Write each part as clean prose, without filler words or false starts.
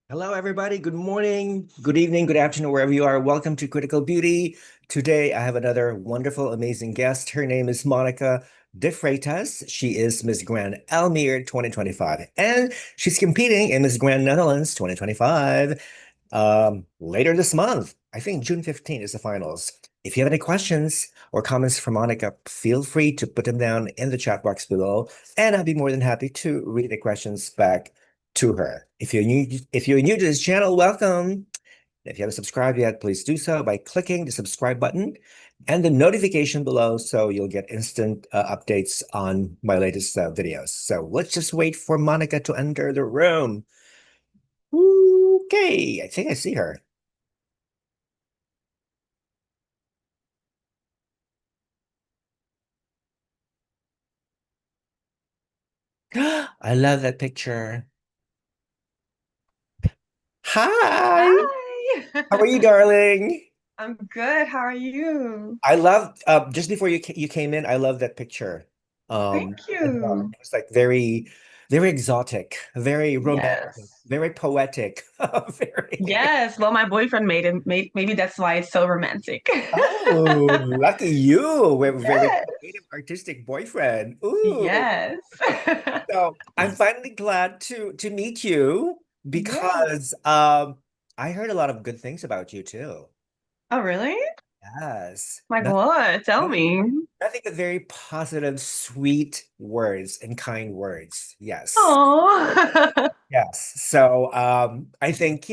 Hello, everybody. Good morning, good evening, good afternoon, wherever you are. Welcome to Critical Beauty. Today, I have another wonderful, amazing guest. Her name is Monica de Freitas. She is Miss Grand Almere 2025, and she's competing in Miss Grand Netherlands 2025 later this month. I think June 15th is the finals. If you have any questions or comments for Monica, feel free to put them down in the chat box below, and I'll be more than happy to read the questions back to her. If you're new to this channel, welcome. If you haven't subscribed yet, please do so by clicking the subscribe button and the notification below so you'll get instant updates on my latest videos. So let's just wait for Monica to enter the room. Okay, I think I see her. I love that picture. Hi, Hi. how are you, darling? I'm good. How are you? I love just before you came in, I love that picture. Thank As well. you. It was like very exotic, very romantic, Yes. very poetic. Very Yes. Well, my boyfriend made it. Maybe that's why it's so romantic. Oh, lucky you. We're very Yes. creative, artistic boyfriend. Ooh. Yes. So I'm finally glad to meet you Yes. because I heard a lot of good things about you too. Oh, really? Yes. My God. Tell Nothing, me. nothing but very positive, sweet words and kind words. Yes. Oh. Yes. So I think,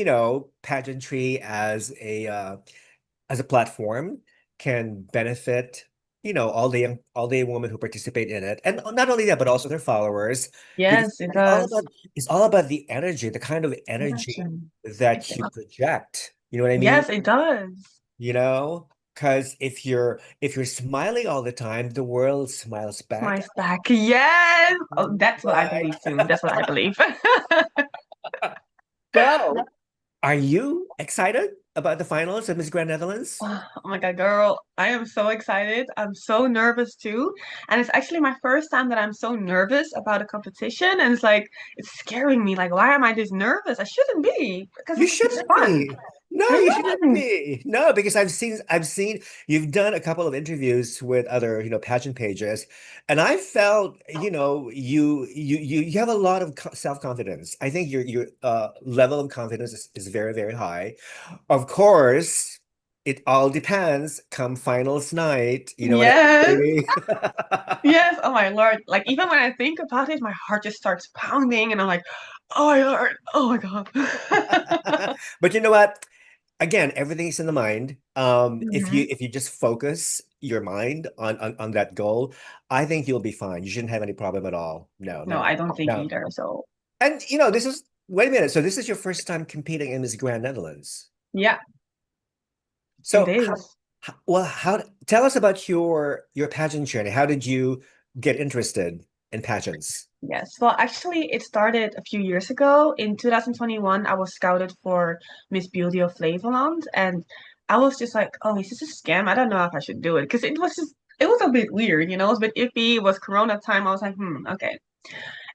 pageantry as a platform can benefit, all the women who participate in it. And not only that, but also their followers, because Yes, it it's all does. about it's all about the energy, the kind of energy that you project. You know what I mean? Yes, it does. You know, because if you're smiling all the time, the world smiles back. Smiles back. Yes. Oh, that's what I Right. believe too. That's what I believe. So, are you excited about the finals of Miss Grand Netherlands? Oh my God, girl, I am so excited. I'm so nervous too. And it's actually my first time that I'm so nervous about a competition. And it's like, it's scaring me. Like, why am I this nervous? I shouldn't be because You it's shouldn't fun. be. No, I you shouldn't know. be. No, because I've seen you've done a couple of interviews with other, pageant pages, and I felt, you have a lot of self-confidence. I think your level of confidence is very, very high. Of course, it all depends come finals night. You know what I Yes. mean? Yes. Oh my Lord. Like, even when I think about it, my heart just starts pounding. And I'm like, oh my Lord. Oh my God. But you know what? Again, everything is in the mind. If you Mhm. if you just focus your mind on that goal, I think you'll be fine. You shouldn't have any problem at all. No, No, no, I don't think no. either. So, And this is wait a minute. So this is your first time competing in Miss Grand Netherlands. yeah, it So is. well, how tell us about your pageant journey. How did you get interested in pageants? Yes. Well, actually, it started a few years ago. In 2021, I was scouted for Miss Beauty of Flevoland, and I was just like, "Oh, is this a scam? I don't know if I should do it," because it was a bit weird, it was a bit iffy. It was Corona time. I was like, okay.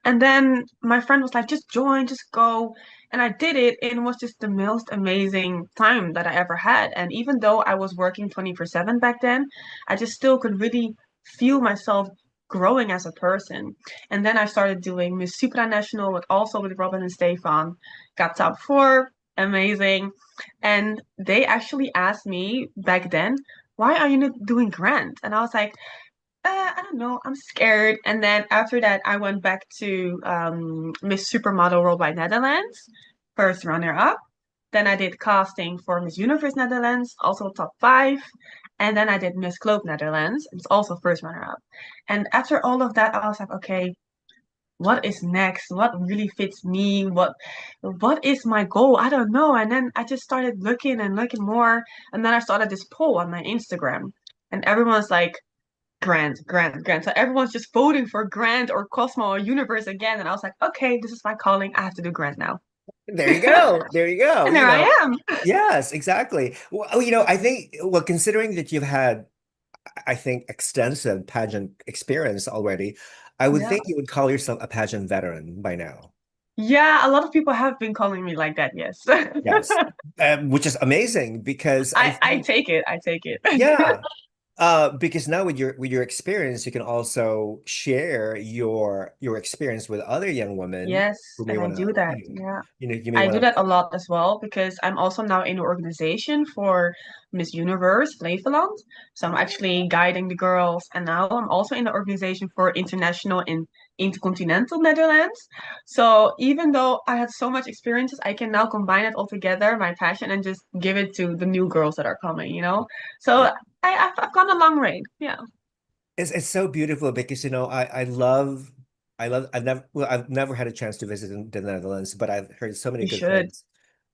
And then my friend was like, "Just join, just go," and I did it, and it was just the most amazing time that I ever had. And even though I was working 24/7 back then, I just still could really feel myself growing as a person. And then I started doing Miss Supranational with Robin and Stefan. Got top four, amazing. And they actually asked me back then, why are you not doing Grand? And I was like, I don't know, I'm scared. And then after that, I went back to Miss Supermodel Worldwide Netherlands, first runner up. Then I did casting for Miss Universe Netherlands, also top five. And then I did Miss Globe Netherlands, it's also first runner up. And after all of that, I was like, okay, what is next? What really fits me? What is my goal? I don't know. And then I just started looking and looking more. And then I started this poll on my Instagram. And everyone's like, Grand, Grand, Grand. So everyone's just voting for Grand or Cosmo or Universe again. And I was like, okay, this is my calling. I have to do Grand now. There you go. There you go. And there I am. Yes, exactly. Well, I think, well, considering that you've had, I think, extensive pageant experience already, I would Yeah. think you would call yourself a pageant veteran by now. Yeah, a lot of people have been calling me like that, yes. Yes. Which is amazing because I I think, take it. I take it. yeah, because now with your experience, you can also share your experience with other young women Yes, who may and I want to, do that. Yeah. you may I do want that to. a lot as well because I'm also now in the organization for Miss Universe Flevoland. So I'm actually guiding the girls, and now I'm also in the organization for international and intercontinental Netherlands. So even though I had so much experiences, I can now combine it all together, my passion, and just give it to the new girls that are coming. So Yeah. I've gone a long way. Yeah, It's so beautiful because I've never had a chance to visit the Netherlands, but I've heard so many you good should. things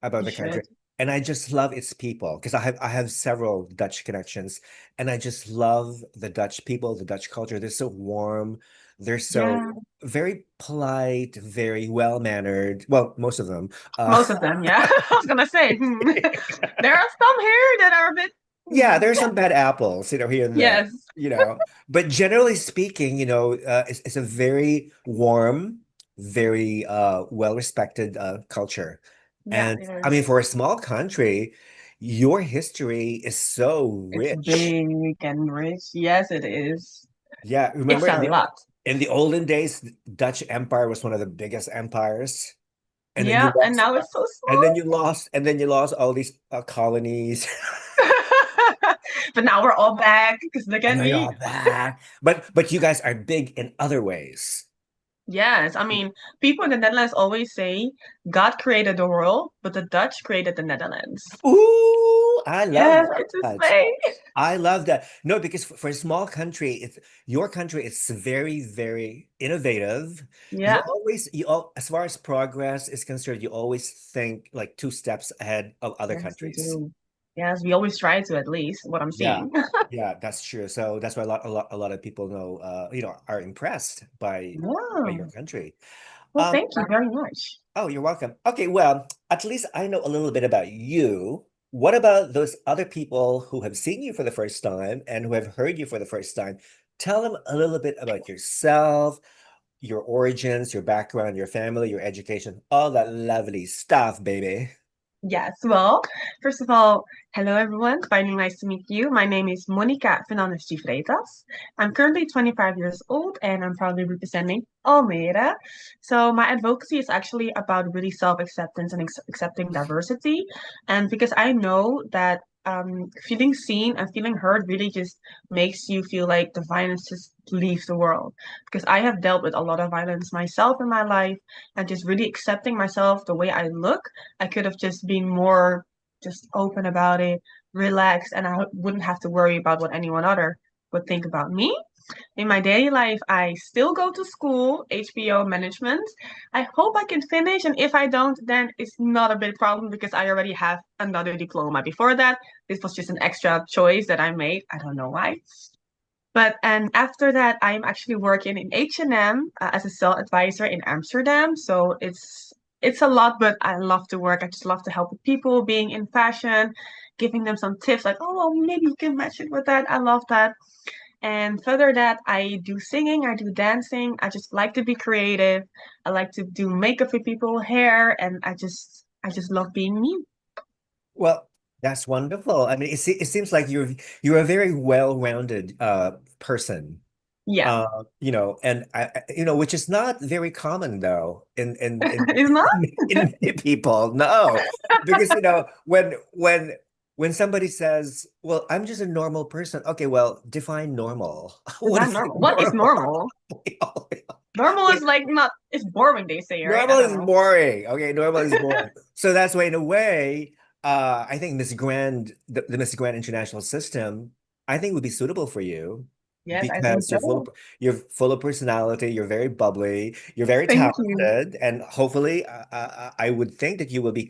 about You the country. should. And I just love its people because I have several Dutch connections, and I just love the Dutch people, the Dutch culture. They're so warm, they're so Yeah, very polite, very well-mannered. Well, most of them. most of them. Yeah, I was gonna say there are some here that are a bit. Yeah, there's some bad apples, here and there, Yes. but generally speaking, it's a very warm, very well-respected culture. Yeah, And it I mean, is. for a small country, your history is so It's rich. big and rich. Yes, it is. Yeah, It's remember a lot. in the olden days, the Dutch Empire was one of the biggest empires, and then you Yeah, and lost, now it's so and then you lost all these colonies. small. But now we're all back because look I at know you're me. all back, but you guys are big in other ways. Yes, I mean, people in the Netherlands always say God created the world, but the Dutch created the Netherlands. Ooh, I love Yes, I just that. say. I love that. No, because for a small country, it's your country. It's very, very innovative. Yeah, As far as progress is concerned, you always think like two steps ahead of other yes, we countries. do. Yes, we always try to at least, what I'm Yeah, seeing. yeah, that's true. So that's why a lot of people are impressed by your Yeah. country. Well, Um, thank you very much. Oh, you're welcome. Okay, well, at least I know a little bit about you. What about those other people who have seen you for the first time and who have heard you for the first time? Tell them a little bit about yourself, your origins, your background, your family, your education, all that lovely stuff, baby. Yes, well, first of all, hello everyone. Finally, nice to meet you. My name is Monica Fernandes de Freitas. I'm currently 25 years old and I'm proudly representing Almere. So, my advocacy is actually about really self-acceptance and accepting diversity. And because I know that feeling seen and feeling heard really just makes you feel like the violence just leaves the world. Because I have dealt with a lot of violence myself in my life and just really accepting myself the way I look. I could have just been more just open about it, relaxed, and I wouldn't have to worry about what anyone other would think about me. In my daily life, I still go to school, HBO management. I hope I can finish, and if I don't, then it's not a big problem because I already have another diploma before that. This was just an extra choice that I made. I don't know why. But and after that, I'm actually working in H&M as a sales advisor in Amsterdam. So it's a lot, but I love to work. I just love to help with people, being in fashion, giving them some tips like, oh, well, maybe you can match it with that. I love that. And further that, I do singing, I do dancing. I just like to be creative. I like to do makeup for people, hair, and I just love being me. Well, that's wonderful. I mean, it seems like you're a very well-rounded person. Yeah. And which is not very common though It's not? in many people. No, because when somebody says, "Well, I'm just a normal person," okay, well, define normal. Is What that is normal? What is normal? normal? Normal is like not, it's boring, they say, right? I Normal don't is know. boring. Okay, normal is boring. So that's why, in a way, I think the Miss Grand International system, I think would be suitable for you Yes, I think because so. you're full of personality. You're very bubbly. You're very Thank you. talented, and hopefully, I would think that you will be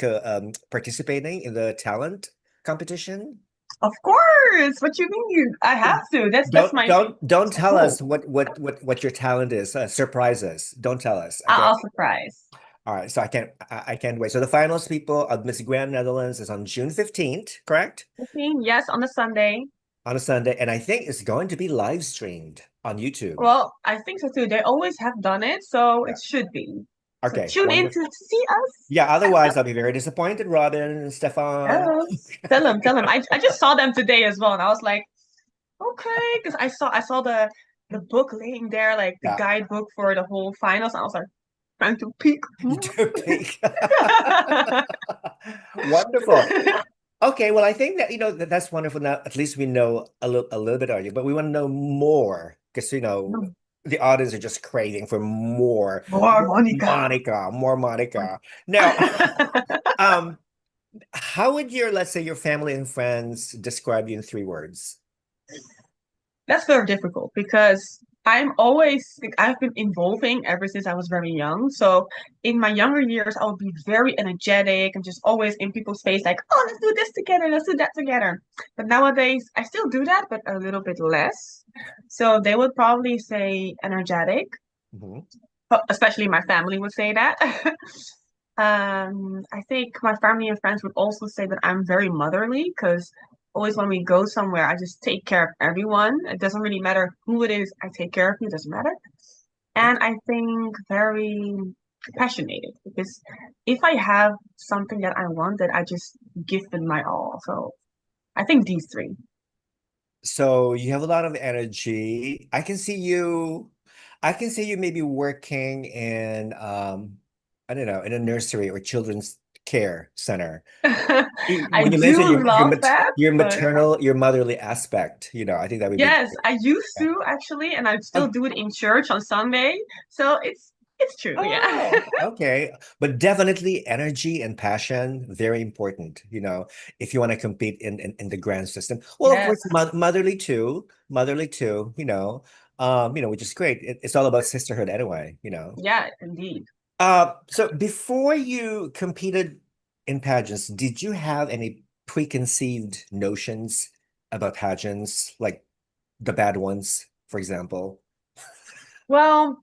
participating in the talent competition. Of course. What you mean? I have to. That's my Don't tell goal. us what your talent is. Surprise us. Don't tell us. Okay. I'll surprise. All right, so I can't wait. So the finals people of Miss Grand Netherlands is on June 15th, correct? 15, yes, on a Sunday. On a Sunday, and I think it's going to be live streamed on YouTube. Well, I think so too. They always have done it, so Yeah. it should be. So Okay, tune in wonderful. to see us. Yeah, otherwise I'll be very disappointed, Robin and Stefan. Yes. Tell them, tell them. I just saw them today as well, and I was like, okay, because I saw the book laying there, like the Yeah, guidebook for the whole finals. And I was like trying to peek. you do peak. Wonderful. Okay, well, I think that that's wonderful. Now, at least we know a little bit of you, but we want to know more because the audience are just craving for More Monica. More Monica. Now, um, how would let's say, your family and friends describe you in 3 words? That's very difficult because I'm always like, I've been evolving ever since I was very young. So in my younger years, I would be very energetic and just always in people's face, like, oh, let's do this together, let's do that together. But nowadays, I still do that, but a little bit less. So they would probably say energetic, Mhm. especially my family would say that. I think my family and friends would also say that I'm very motherly because always when we go somewhere, I just take care of everyone. It doesn't really matter who it is, I take care of you, it doesn't matter. And I think very passionate because if I have something that I want, that I just give it my all. So I think these three. So you have a lot of energy. I can see you maybe working in I don't know, in a nursery or children's care center. I When you mentioned do love that, your but maternal, your motherly aspect, I think that would be yes, great. I used Yeah. to actually, and I still Oh, do it in church on Sunday. So it's true, yeah. oh, okay. But definitely energy and passion, very important, if you want to compete in the grand system. Well, of Yes. course, motherly too, which is great. It's all about sisterhood anyway. Yeah, indeed. So before you competed in pageants, did you have any preconceived notions about pageants, like the bad ones, for example? Well,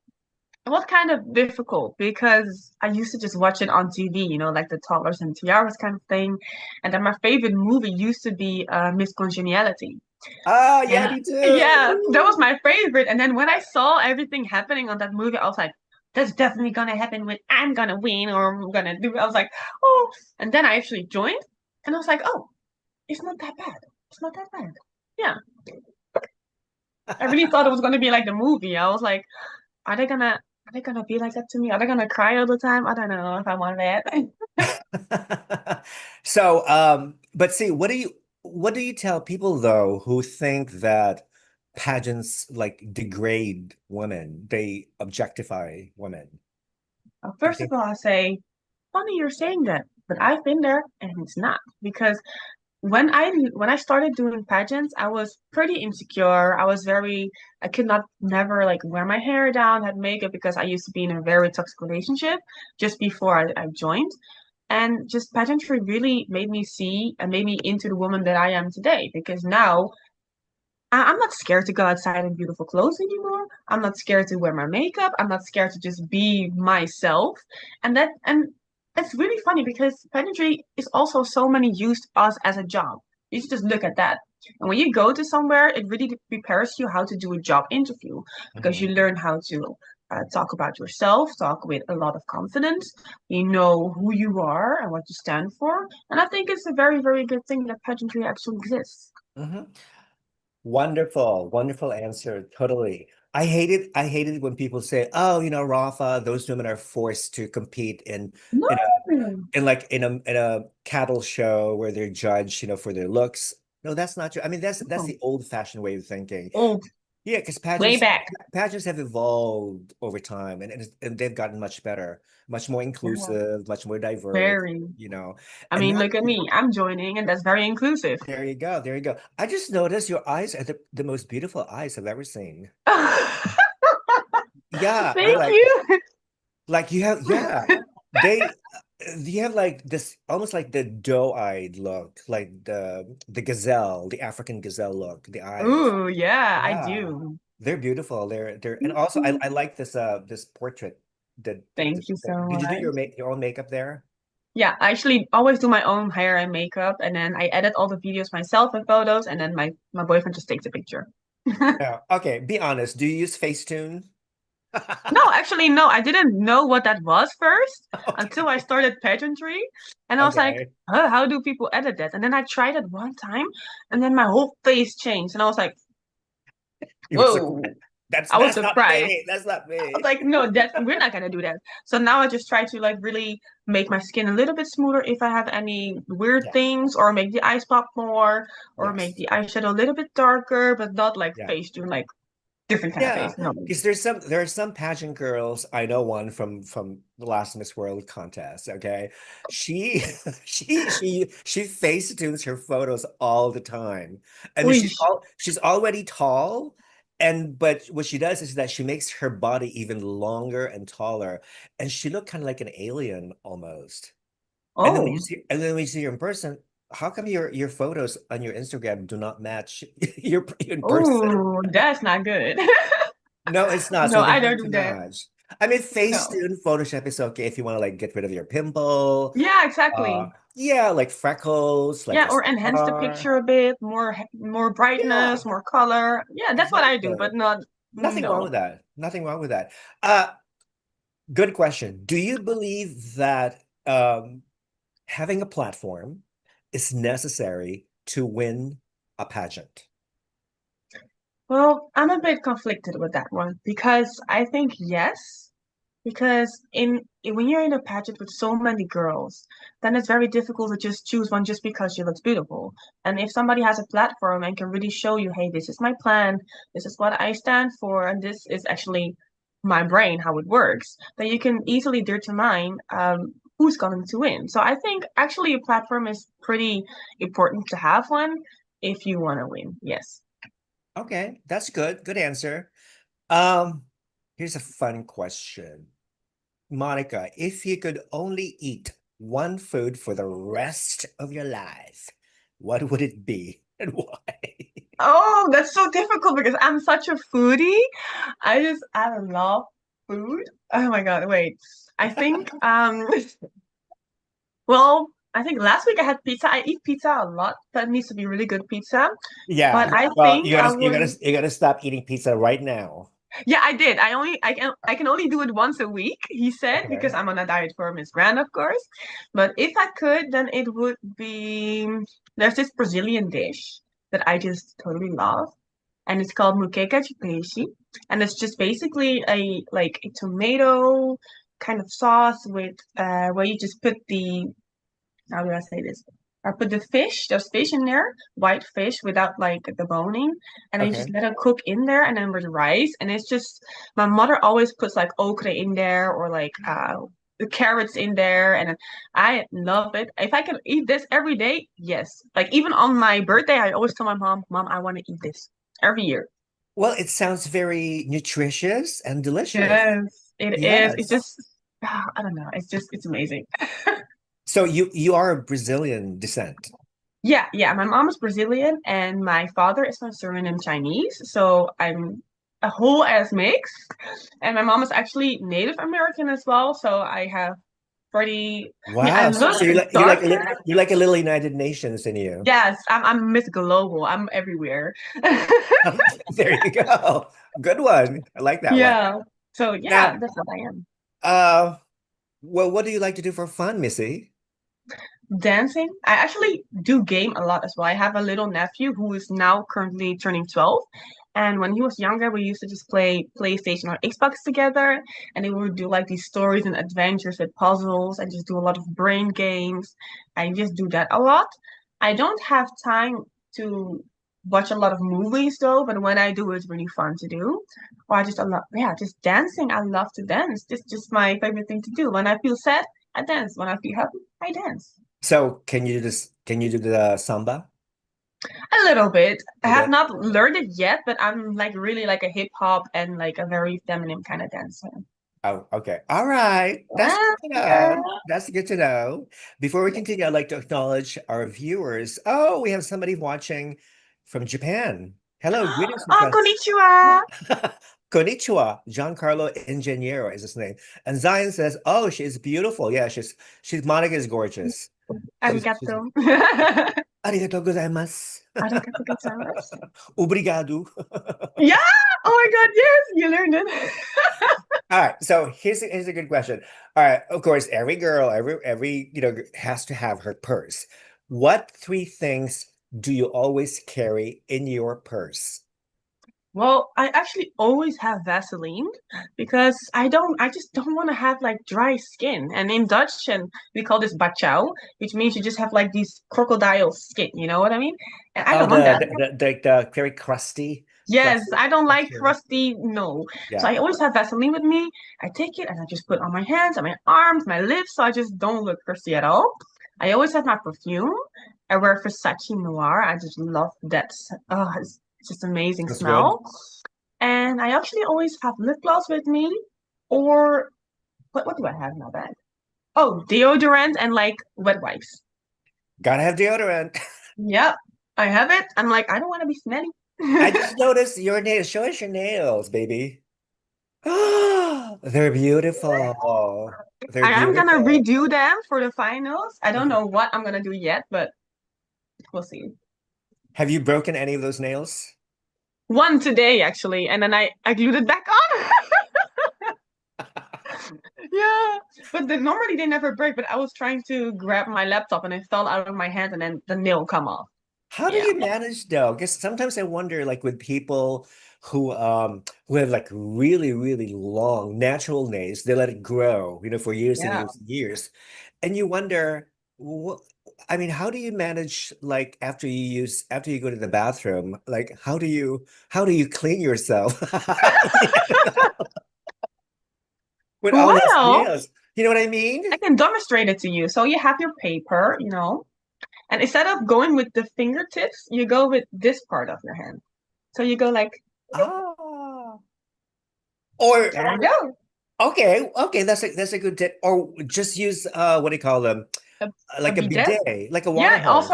it was kind of difficult because I used to just watch it on TV, like the Toddlers and Tiaras kind of thing. And then my favorite movie used to be Miss Congeniality. Oh, yeah, And me yeah, that was too. my favorite. And then when I saw everything happening on that movie, I was like, that's definitely gonna happen when I'm gonna win or I'm gonna do. I was like, oh. And then I actually joined and I was like, oh, it's not that bad. It's not that bad. Yeah. I really thought it was gonna be like the movie. I was like, are they gonna be like that to me? Are they gonna cry all the time? I don't know if I want that. So, but see, what do you tell people though who think that pageants like degrade women, they objectify women? Do you First of think? all, I say, funny you're saying that, but I've been there and it's not because when I started doing pageants, I was pretty insecure. I could not never like wear my hair down, had makeup because I used to be in a very toxic relationship just before I joined. And just pageantry really made me see and made me into the woman that I am today because now I'm not scared to go outside in beautiful clothes anymore. I'm not scared to wear my makeup. I'm not scared to just be myself. And it's really funny because pageantry is also so many used us as a job. You should just look at that. And when you go to somewhere, it really prepares you how to do a job interview because you Mhm. learn how to talk about yourself, talk with a lot of confidence. You know who you are and what you stand for. And I think it's a very, very good thing that pageantry actually exists. Mhm. Wonderful, wonderful answer. Totally. I hate it when people say, "Oh, Rafa, those women are forced to compete No, in a in a cattle show where they're judged, for their looks." No, that's not true. I mean, that's no. the old-fashioned way of thinking. Oh, Yeah, because way pageants back. pageants have evolved over time, and they've gotten much better, much more Yeah, inclusive, much more diverse, very. you know. I And mean, now look at me. I'm joining, and that's very inclusive. there you go, there you go. I just noticed your eyes are the most beautiful eyes I've ever seen. Yeah, I Thank you. like you have, yeah. They you have like this almost like the doe-eyed look, like the gazelle, the African gazelle look, the eyes. Ooh, yeah, I Yeah. do. They're beautiful. And also I like this portrait Thank you so did you do much. your own makeup there? Yeah, I actually always do my own hair and makeup, and then I edit all the videos myself and photos, and then my boyfriend just takes a picture. Yeah. Okay, be honest. Do you use Facetune? No, actually, no, I didn't know what that was first until I Okay. started pageantry. And I was like, Okay. huh, how do people edit that? And then I tried it one time and then my whole face changed. And I was like, You were whoa, surprised. That's I was that's not surprised. me. That's not I was me. like, no, that we're not gonna do that. So now I just try to like really make my skin a little bit smoother if I have any weird Yeah. things, or make the eyes pop more, or make Yes. the eyeshadow a little bit darker, but not like Yeah. face doing like different kind of Yeah. face. No. Because there are some pageant girls. I know one from the last Miss World contest. Okay. She she face tunes her photos all the time. I mean, Oy. she's already tall. And but what she does is that she makes her body even longer and taller. And she looked kind of like an alien almost. And then when you Oh. see, and then when you see her in person, how come your photos on your Instagram do not match your in person? Oh, that's not good. No, it's not. No, So they I have don't to do that. match. I mean, No. FaceTune Photoshop is okay if you want to like get rid of your pimple. Yeah, exactly. Yeah, like freckles, like Yeah, a or enhance the scar. picture a bit, more brightness, Yeah, more color. Yeah, that's what I do, exactly. but not Nothing wrong with no. that. Nothing wrong with that. Uh, Good question. Do you believe that having a platform is necessary to win a pageant? Well, I'm a bit conflicted with that one because I think yes, because when you're in a pageant with so many girls, then it's very difficult to just choose one just because she looks beautiful. And if somebody has a platform and can really show you, hey, this is my plan, this is what I stand for, and this is actually my brain, how it works, then you can easily determine who's going to win. So I think actually a platform is pretty important to have one if you want to win. Yes. Okay, that's good. Good answer. Um, Here's a fun question. Monica, if you could only eat one food for the rest of your life, what would it be and why? Oh, that's so difficult because I'm such a foodie. I love food. Oh my God, wait. I think well, I think last week I had pizza. I eat pizza a lot, but it needs to be really good pizza. Yeah, But I well, think I would you gotta stop eating pizza right now. yeah, I did. I can only do it once a week, he said, because Okay. I'm on a diet for Miss Grand, of course. But if I could, then it would be there's this Brazilian dish that I just totally love. And it's called muqueca de peixe, and it's just basically a tomato kind of sauce with where you just put the how do I say this? I put there's fish in there, white fish without like the boning, and then you Okay. just let it cook in there, and then with rice, and it's just my mother always puts like okra in there or like the carrots in there, and I love it. If I could eat this every day, yes. Like even on my birthday, I always tell my mom, "Mom, I want to eat this every year." Well, it sounds very nutritious and delicious. Yes, it is. It's Yes. just I don't know. It's amazing. So you are of Brazilian descent. Yeah, yeah. My mom is Brazilian and my father is from Suriname Chinese. So I'm a whole ass mix. And my mom is actually Native American as well. So I have I Wow. look So darker. you're like a little United Nations in you. Yes, I'm Miss Global. I'm everywhere. There you go. Good one. I like that one. Yeah. So yeah, Now, that's what I am. uh, well, what do you like to do for fun, Missy? Dancing. I actually do game a lot as well. I have a little nephew who is now currently turning 12. And when he was younger, we used to just play PlayStation or Xbox together. And we would do like these stories and adventures with puzzles and just do a lot of brain games. I just do that a lot. I don't have time to watch a lot of movies though, but when I do, it's really fun to do. Or I just a lot, yeah, just dancing. I love to dance. It's just my favorite thing to do. When I feel sad, I dance. When I feel happy, I dance. So can you do this? Can you do the samba? A little bit. I A have bit? not learned it yet, but I'm like really like a hip hop and like a very feminine kind of dancer. Oh, okay. All right. That's good Ah, to yeah. know. That's good to know. Before we Yeah. continue, I'd like to acknowledge our viewers. Oh, we have somebody watching from Japan. Hello, greetings from Oh, Japan. konnichiwa. Konnichiwa. Giancarlo Ingeniero is his name. And Zion says, "Oh, she's beautiful. Yeah, she's Monica is gorgeous. She's Arigato. arigatou gozaimasu. Arigato gozaimasu. Obrigado." Yeah. Oh my God. Yes, you learned it. All right, so here's a good question. All right, of course, every girl, every has to have her purse. What three things do you always carry in your purse? Well, I actually always have Vaseline because I just don't want to have like dry skin. And in Dutch, and we call this bachau, which means you just have like these crocodile skin, you know what I mean? And I Oh, don't want that. the very crusty Yes, plastic I don't like texture. crusty, no. So I Yeah, always have Vaseline with me. I take it and I just put it on my hands, on my arms, my lips, so I just don't look crusty at all. I always have my perfume. I wear Versace Noir. I just love that. Oh, it's just amazing that's good. smell. And I actually always have lip gloss with me, or what do I have in my bag? Oh, deodorant and like wet wipes. Gotta have deodorant. Yep, I have it. I'm like, I don't want to be smelly. I just noticed your nails. Show us your nails, baby. They're beautiful. They're I am gonna beautiful. redo them for the finals. I don't know what I'm gonna do yet, but we'll see. Have you broken any of those nails? One today actually, and then I glued it back on. Yeah, but normally they never break. But I was trying to grab my laptop and it fell out of my hand, and then the nail come off. How do Yeah, you manage though? Because sometimes I wonder, like with people who have like really long natural nails, they let it grow, for years and yeah. years and years. And you wonder, what I mean, how do you manage like after you go to the bathroom, like how do you clean yourself? With all those Well, nails. You know what I mean? I can demonstrate it to you. So you have your paper, and instead of going with the fingertips, you go with this part of your hand. So you go like, Ah. Or there you go. okay, that's a good tip. Or just use what do you call them? A, a Like a bidet. bidet, like a water Yeah, hose.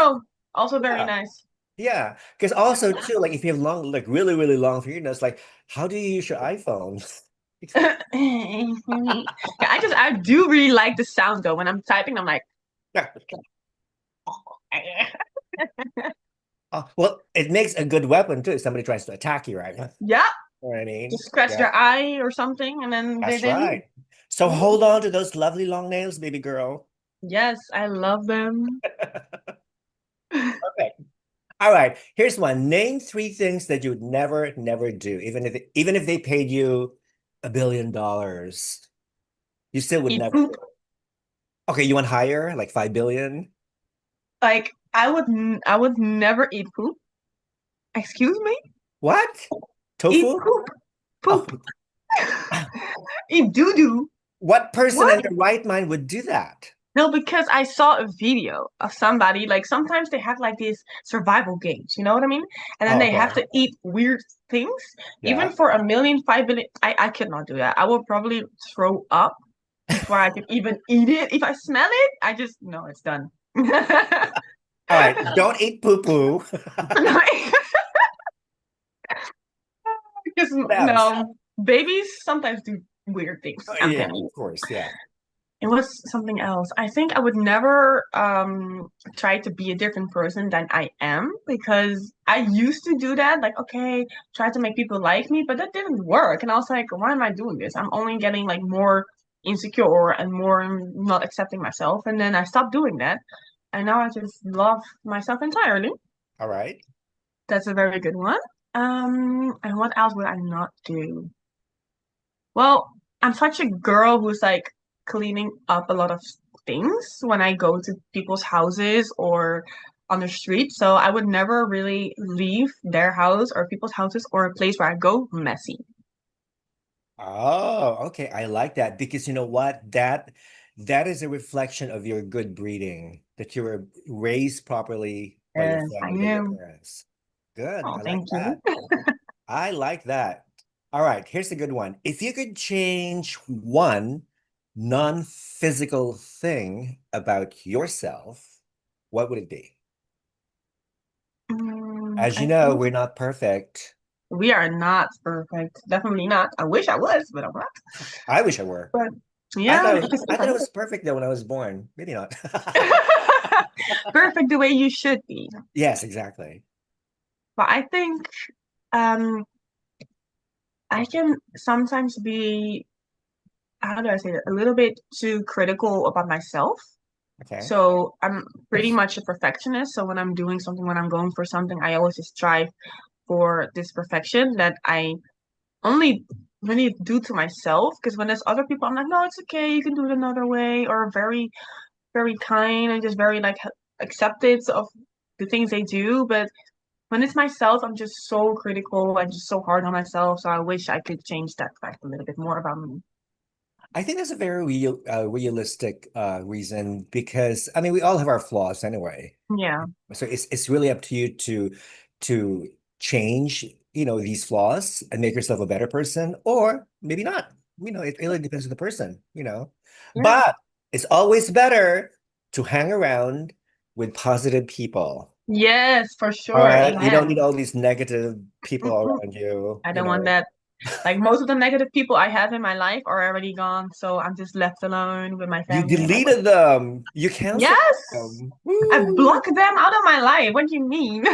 also very Yeah. nice. Yeah. Because also too, like if you have long, like really long fingernails, like how do you use your iPhone? Yeah, I do really like the sound though. When I'm typing, I'm like, Well, it makes a good weapon too if somebody tries to attack you, right? You know yeah, what I mean? just scratch Yeah, their eye or something, and then that's they leave. right. So Mhm. hold on to those lovely long nails, baby girl. Yes, I love them. Okay. All right. Here's one. Name three things that you would never do, even if they paid you $1 billion. You still would Eat never do poop. it. Okay, you want higher, like 5 billion? Like I would never eat poop. Excuse me? What? Eat Tofu? poop. Oh, Poop. Eat doo doo. what person What? in their right mind would do that? No, because I saw a video of somebody, like sometimes they have like these survival games, you know what I mean? And then Oh, they have okay. to eat weird things. Even Yeah. for a million, 5 billion, I could not do that. I will probably throw up before I could even eat it. If I smell it, I just, no, it's done. All right. Don't eat poo-poo. Because What else? no, babies sometimes do weird things. Oh, I'm yeah, telling you. of course. Yeah. It was something else. I think I would never try to be a different person than I am because I used to do that. Like, okay, try to make people like me, but that didn't work. And I was like, why am I doing this? I'm only getting like more insecure and more not accepting myself. And then I stopped doing that. And now I just love myself entirely. All right. That's a very good one. And what else would I not do? Well, I'm such a girl who's like cleaning up a lot of things when I go to people's houses or on the street. So I would never really leave their house or people's houses or a place where I go messy. Oh, okay. I like that because you know what? That is a reflection of your good breeding, that you were raised properly by your Yes, I family, by your am. parents. Good. Oh, I like thank you. that. I like that. All right, here's a good one. If you could change one non-physical thing about yourself, what would it be? As you I know, think we're not perfect. we are not perfect. Definitely not. I wish I was, but I'm not. I wish I were. But I yeah, thought because I if I thought it was perfect though when I was born. Maybe not. perfect the way you should be. Yes, exactly. But I think um I can sometimes be. how do I say that? A little bit too critical about myself. Okay. So I'm pretty much a perfectionist. So when I'm doing something, when I'm going for something, I always just strive for this perfection that I only really do to myself. Because when there's other people, I'm like, no, it's okay. You can do it another way, or very, very kind and just very like accepted of the things they do. But when it's myself, I'm just so critical and just so hard on myself. So I wish I could change that fact a little bit more about me. I think that's a very realistic reason because I mean we all have our flaws anyway. Yeah. So it's really up to you to change, these flaws and make yourself a better person, or maybe not. It really depends on the person, Yeah. But it's always better to hang around with positive people. Yes, for All sure. right. You don't need Amen. all these negative people Mm-mm. around you, I don't want that. Like most of the negative people I have in my life are already gone, so I'm just left alone with my You family and my work. deleted them. You canceled Yes, them. I Woo! blocked them out of my life. What do you mean?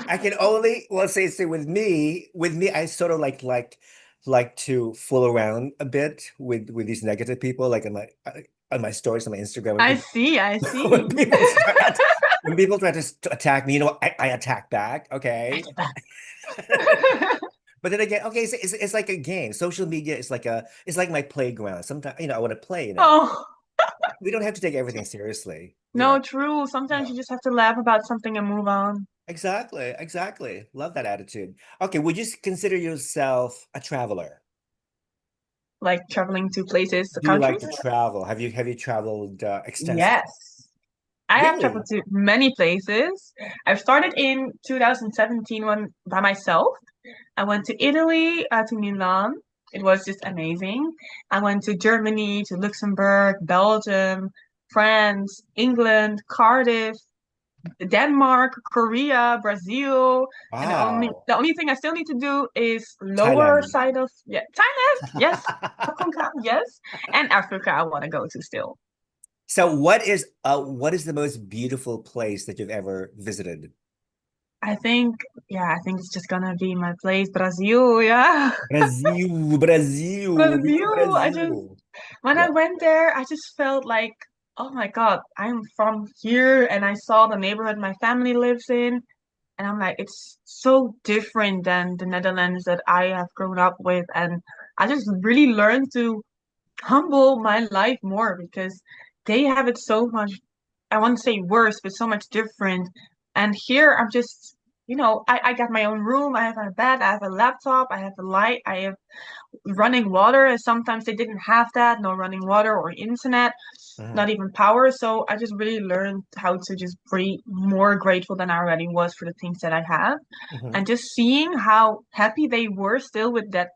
I can only, well, say with me, I sort of like to fool around a bit with these negative people, like on my stories on my Instagram when I people see, I when see. people start when people try to attack me, I attack back, I okay? get that. But then again, okay, it's like a game. Social media is it's like my playground. Sometimes, I want to play in it. Oh, We don't have to take everything seriously. no, true. Sometimes you No. just have to laugh about something and move on. Exactly, exactly. Love that attitude. Okay, would you consider yourself a traveler? Like traveling to places, Do you like countries. to travel? Have you traveled extensively? Yes. I have traveled Really? to many places. I've started in 2017 when by myself. I went to Italy, to Milan. It was just amazing. I went to Germany, to Luxembourg, Belgium, France, England, Cardiff, Denmark, Korea, Brazil, and the only Wow. the only thing I still need to do is lower Thailand. side of Thailand. Yes, Hong Kong, yes, and Africa. I want to go to still. So what is the most beautiful place that you've ever visited? I think, yeah, I think it's just gonna be my place, Brazil. Yeah, Brazil, Brazil, Viva Brazil. I just Brazil. when I Yeah. went there, I just felt like, oh my God, I'm from here, and I saw the neighborhood my family lives in, and I'm like, it's so different than the Netherlands that I have grown up with, and I just really learned to humble my life more because they have it so much, I wouldn't say worse, but so much different. And here I'm just, I got my own room, I have my bed, I have a laptop, I have a light, I have running water. And sometimes they didn't have that, no running water or internet, Mhm, not even power. So I just really learned how to just be more grateful than I already was for the things that I have. mhm. And just seeing how happy they were still with that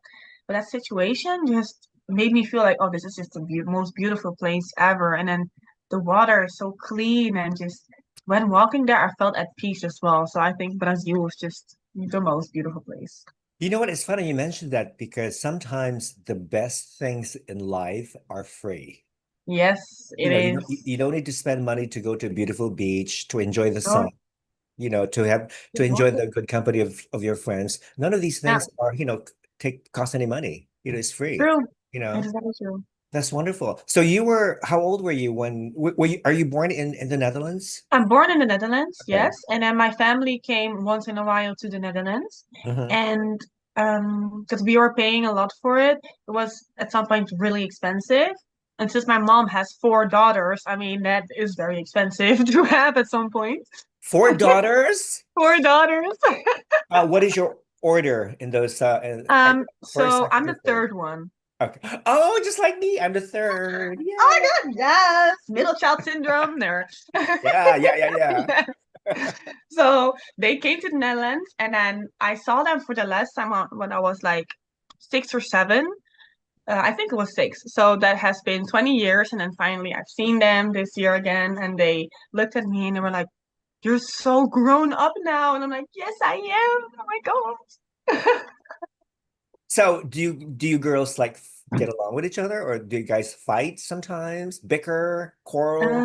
situation just made me feel like, oh, this is just the most beautiful place ever. And then the water is so clean and just when walking there, I felt at peace as well. So I think Brazil was just the most beautiful place. You know what? It's funny you mentioned that because sometimes the best things in life are free. Yes, You it know, you don't is. you don't need to spend money to go to a beautiful beach, to enjoy the sun, Oh, to enjoy the good company of your friends. None of these yeah, things are, take cost any money. It's free. true. You know, Exactly true. that's wonderful. So how old were you when are you born in the Netherlands? I'm born in the Netherlands, Okay. yes, and then my family came once in a while to the Netherlands, Hmm. and because we were paying a lot for it, it was at some point really expensive. And since my mom has four daughters, I mean that is very expensive to have at some point. Four daughters? Four daughters. What is your order in those first, So I'm second, or the third? third one. Okay. Oh, just like me. I'm the third. Oh Yeah. my God, yes, middle child syndrome there. Yeah, yeah, yeah, yeah. Yeah. So they came to the Netherlands, and then I saw them for the last time when I was like 6 or 7. I think it was 6. So that has been 20 years, and then finally I've seen them this year again, and they looked at me and they were like, "You're so grown up now," and I'm like, "Yes, I am. Oh my God." So do you girls get along with each other, or do you guys fight sometimes, bicker, quarrel?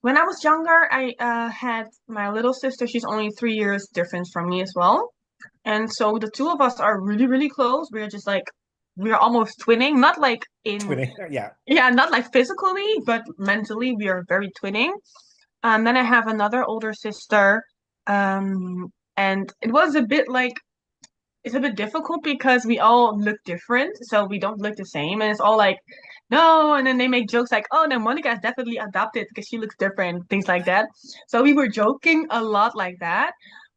When I was younger, I had my little sister. She's only 3 years difference from me as well. And so the two of us are really, really close. We're just like we're almost twinning, not like in Twinning. Yeah. yeah, not like physically, but mentally we are very twinning. Then I have another older sister. And it was a bit like it's a bit difficult because we all look different, so we don't look the same, and it's all like, no, and then they make jokes like, oh, no, Monica is definitely adopted because she looks different, things like that. So we were joking a lot like that,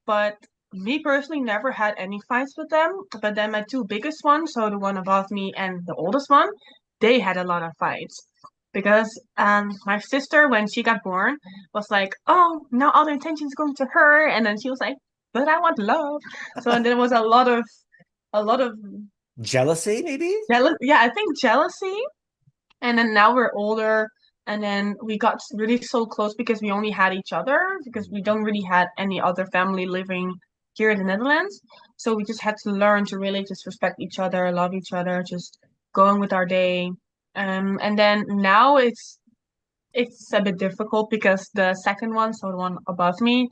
but me personally never had any fights with them. But then my two biggest ones, so the one above me and the oldest one, they had a lot of fights. Because my sister, when she got born, was like, oh, now all the attention is going to her. And then she was like, but I want love. So there was a lot of Jealousy, maybe? jealous. Yeah, I think jealousy. And then now we're older, and then we got really so close because we only had each other because we don't really had any other family living here in the Netherlands. So we just had to learn to really just respect each other, love each other, just going with our day. And then now it's a bit difficult because the second one, so the one above me,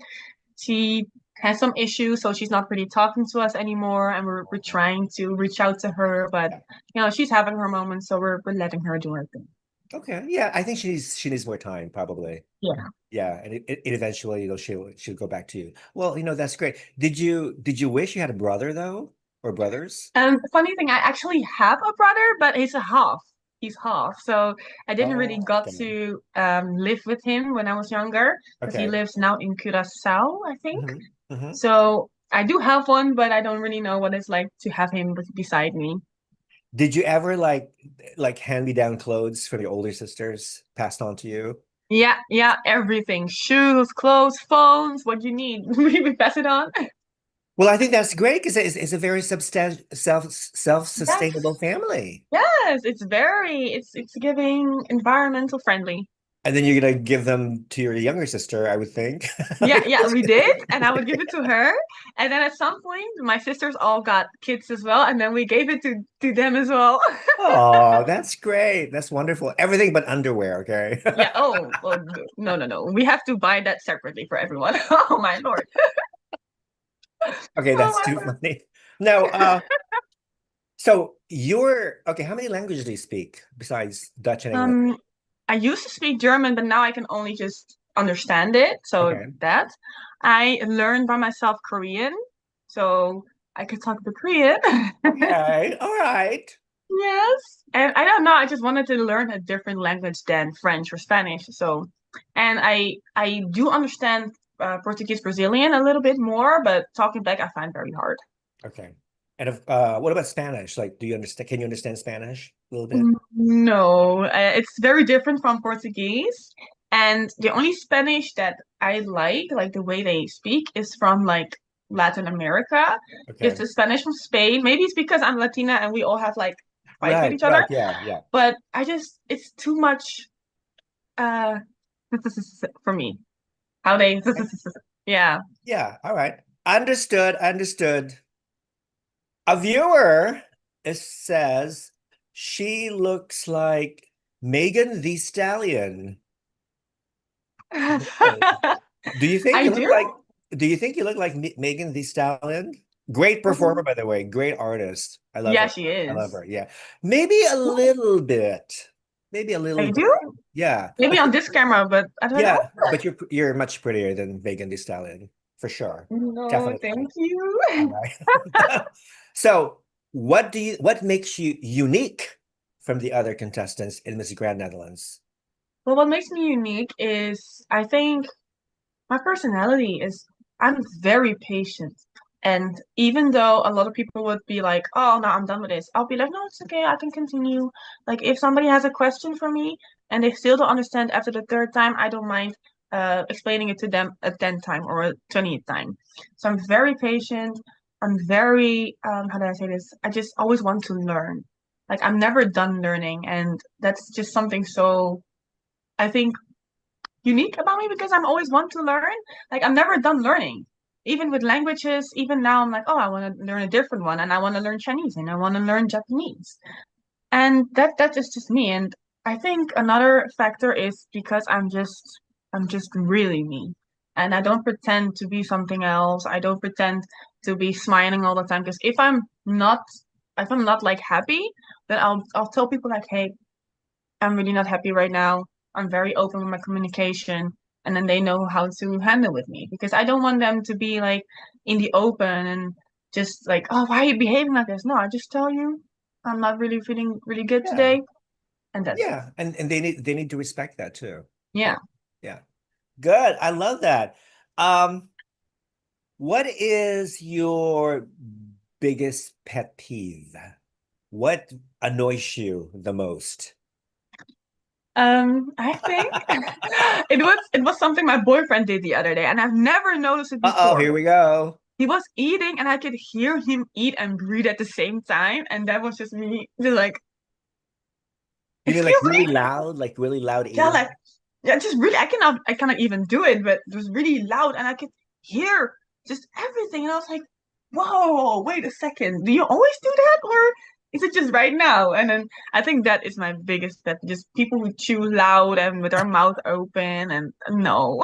she has some issues, so she's not really talking to us anymore, and we're trying to reach out to her, but Yeah. she's having her moments, so we're letting her do her thing. Okay. Yeah, I think she needs more time, probably. Yeah. Yeah, and it eventually, she'll go back to you. Well, that's great. Did you wish you had a brother though, or brothers? And funny thing, I actually have a brother, but he's a half. He's half, so I didn't really Oh, got okay. to live with him when I was younger because he Okay. lives now in Curaçao, I think. Hmm. Hmm. So I do have one, but I don't really know what it's like to have him beside me. Did you ever like hand me down clothes from your older sisters passed on to you? Yeah, yeah, everything. Shoes, clothes, phones, what you need. We pass it on. Well, I think that's great because it's a very substantial self-sustainable Yes, family. yes, it's giving environmental friendly. And then you're gonna give them to your younger sister, I would think. Yeah, yeah, we did, and I would give it to her. And then at some point, my sisters all got kids as well, and then we gave it to them as well. Oh, that's great. That's wonderful. Everything but underwear, okay? Yeah. Oh, well, no, no, no. We have to buy that separately for everyone. Oh my Lord. Okay, Oh that's my too Lord. funny. No, so you're okay, how many languages do you speak besides Dutch and English? Um, I used to speak German, but now I can only just understand it. So Okay. that I learned by myself Korean, so I could talk the Korean. Okay. All right. Yes. And I don't know, I just wanted to learn a different language than French or Spanish. So, and I do understand Portuguese Brazilian a little bit more, but talking back I find very hard. Okay. And if what about Spanish? Like, can you understand Spanish a little bit? No, it's very different from Portuguese. And the only Spanish that I like the way they speak, is from like Latin America. It's Okay. the Spanish from Spain. Maybe it's because I'm Latina and we all have like fights with Right, each right. other. Yeah, yeah. But it's too much uh for me. How they yeah. Yeah, all right. Understood, understood. A viewer, it says she looks like Megan Thee Stallion. Oh. Do you think I you look do. like do you think you look like Megan Thee Stallion? Great performer, by the way. Great artist. I love Yeah, her. she I love is. her. Yeah. Maybe a little bit. Maybe a little I bit. do. Yeah. Maybe on this camera, but I don't know. Yeah. But you're much prettier than Megan Thee Stallion, for sure. No, Definitely. thank you. All right. So, what makes you unique from the other contestants in Miss Grand Netherlands? Well, what makes me unique is I think my personality is I'm very patient. And even though a lot of people would be like, oh, no, I'm done with this, I'll be like, no, it's okay, I can continue. Like, if somebody has a question for me and they still don't understand after the third time, I don't mind explaining it to them a 10th time or a 20th time. So I'm very patient. I'm very, how do I say this? I just always want to learn. Like, I'm never done learning. And that's just something so, I think, unique about me because I'm always want to learn. Like I'm never done learning. Even with languages, even now I'm like, oh, I want to learn a different one and I want to learn Chinese and I want to learn Japanese. And that is just me. And I think another factor is because I'm just really me. And I don't pretend to be something else. I don't pretend to be smiling all the time. Because if I'm not like happy, then I'll tell people like, hey, I'm really not happy right now. I'm very open with my communication, and then they know how to handle with me because I don't want them to be like in the open and just like, oh, why are you behaving like this? No, I just tell you I'm not really feeling really good Yeah. today, and that's it. Yeah. And they need to respect that too. Yeah. Yeah. Good. I love that. Um, what is your biggest pet peeve? What annoys you the most? I think it was something my boyfriend did the other day, and I've never noticed it Uh-oh, before. here we go. He was eating, and I could hear him eat and breathe at the same time, and that was just me, just like, You mean like excuse me, like really loud yeah, eating? like, yeah, just really, I cannot even do it, but it was really loud, and I could hear just everything, and I was like, whoa, wait a second, do you always do that, or is it just right now? And then I think that is my biggest pet, just people who chew loud and with their mouth open, and no.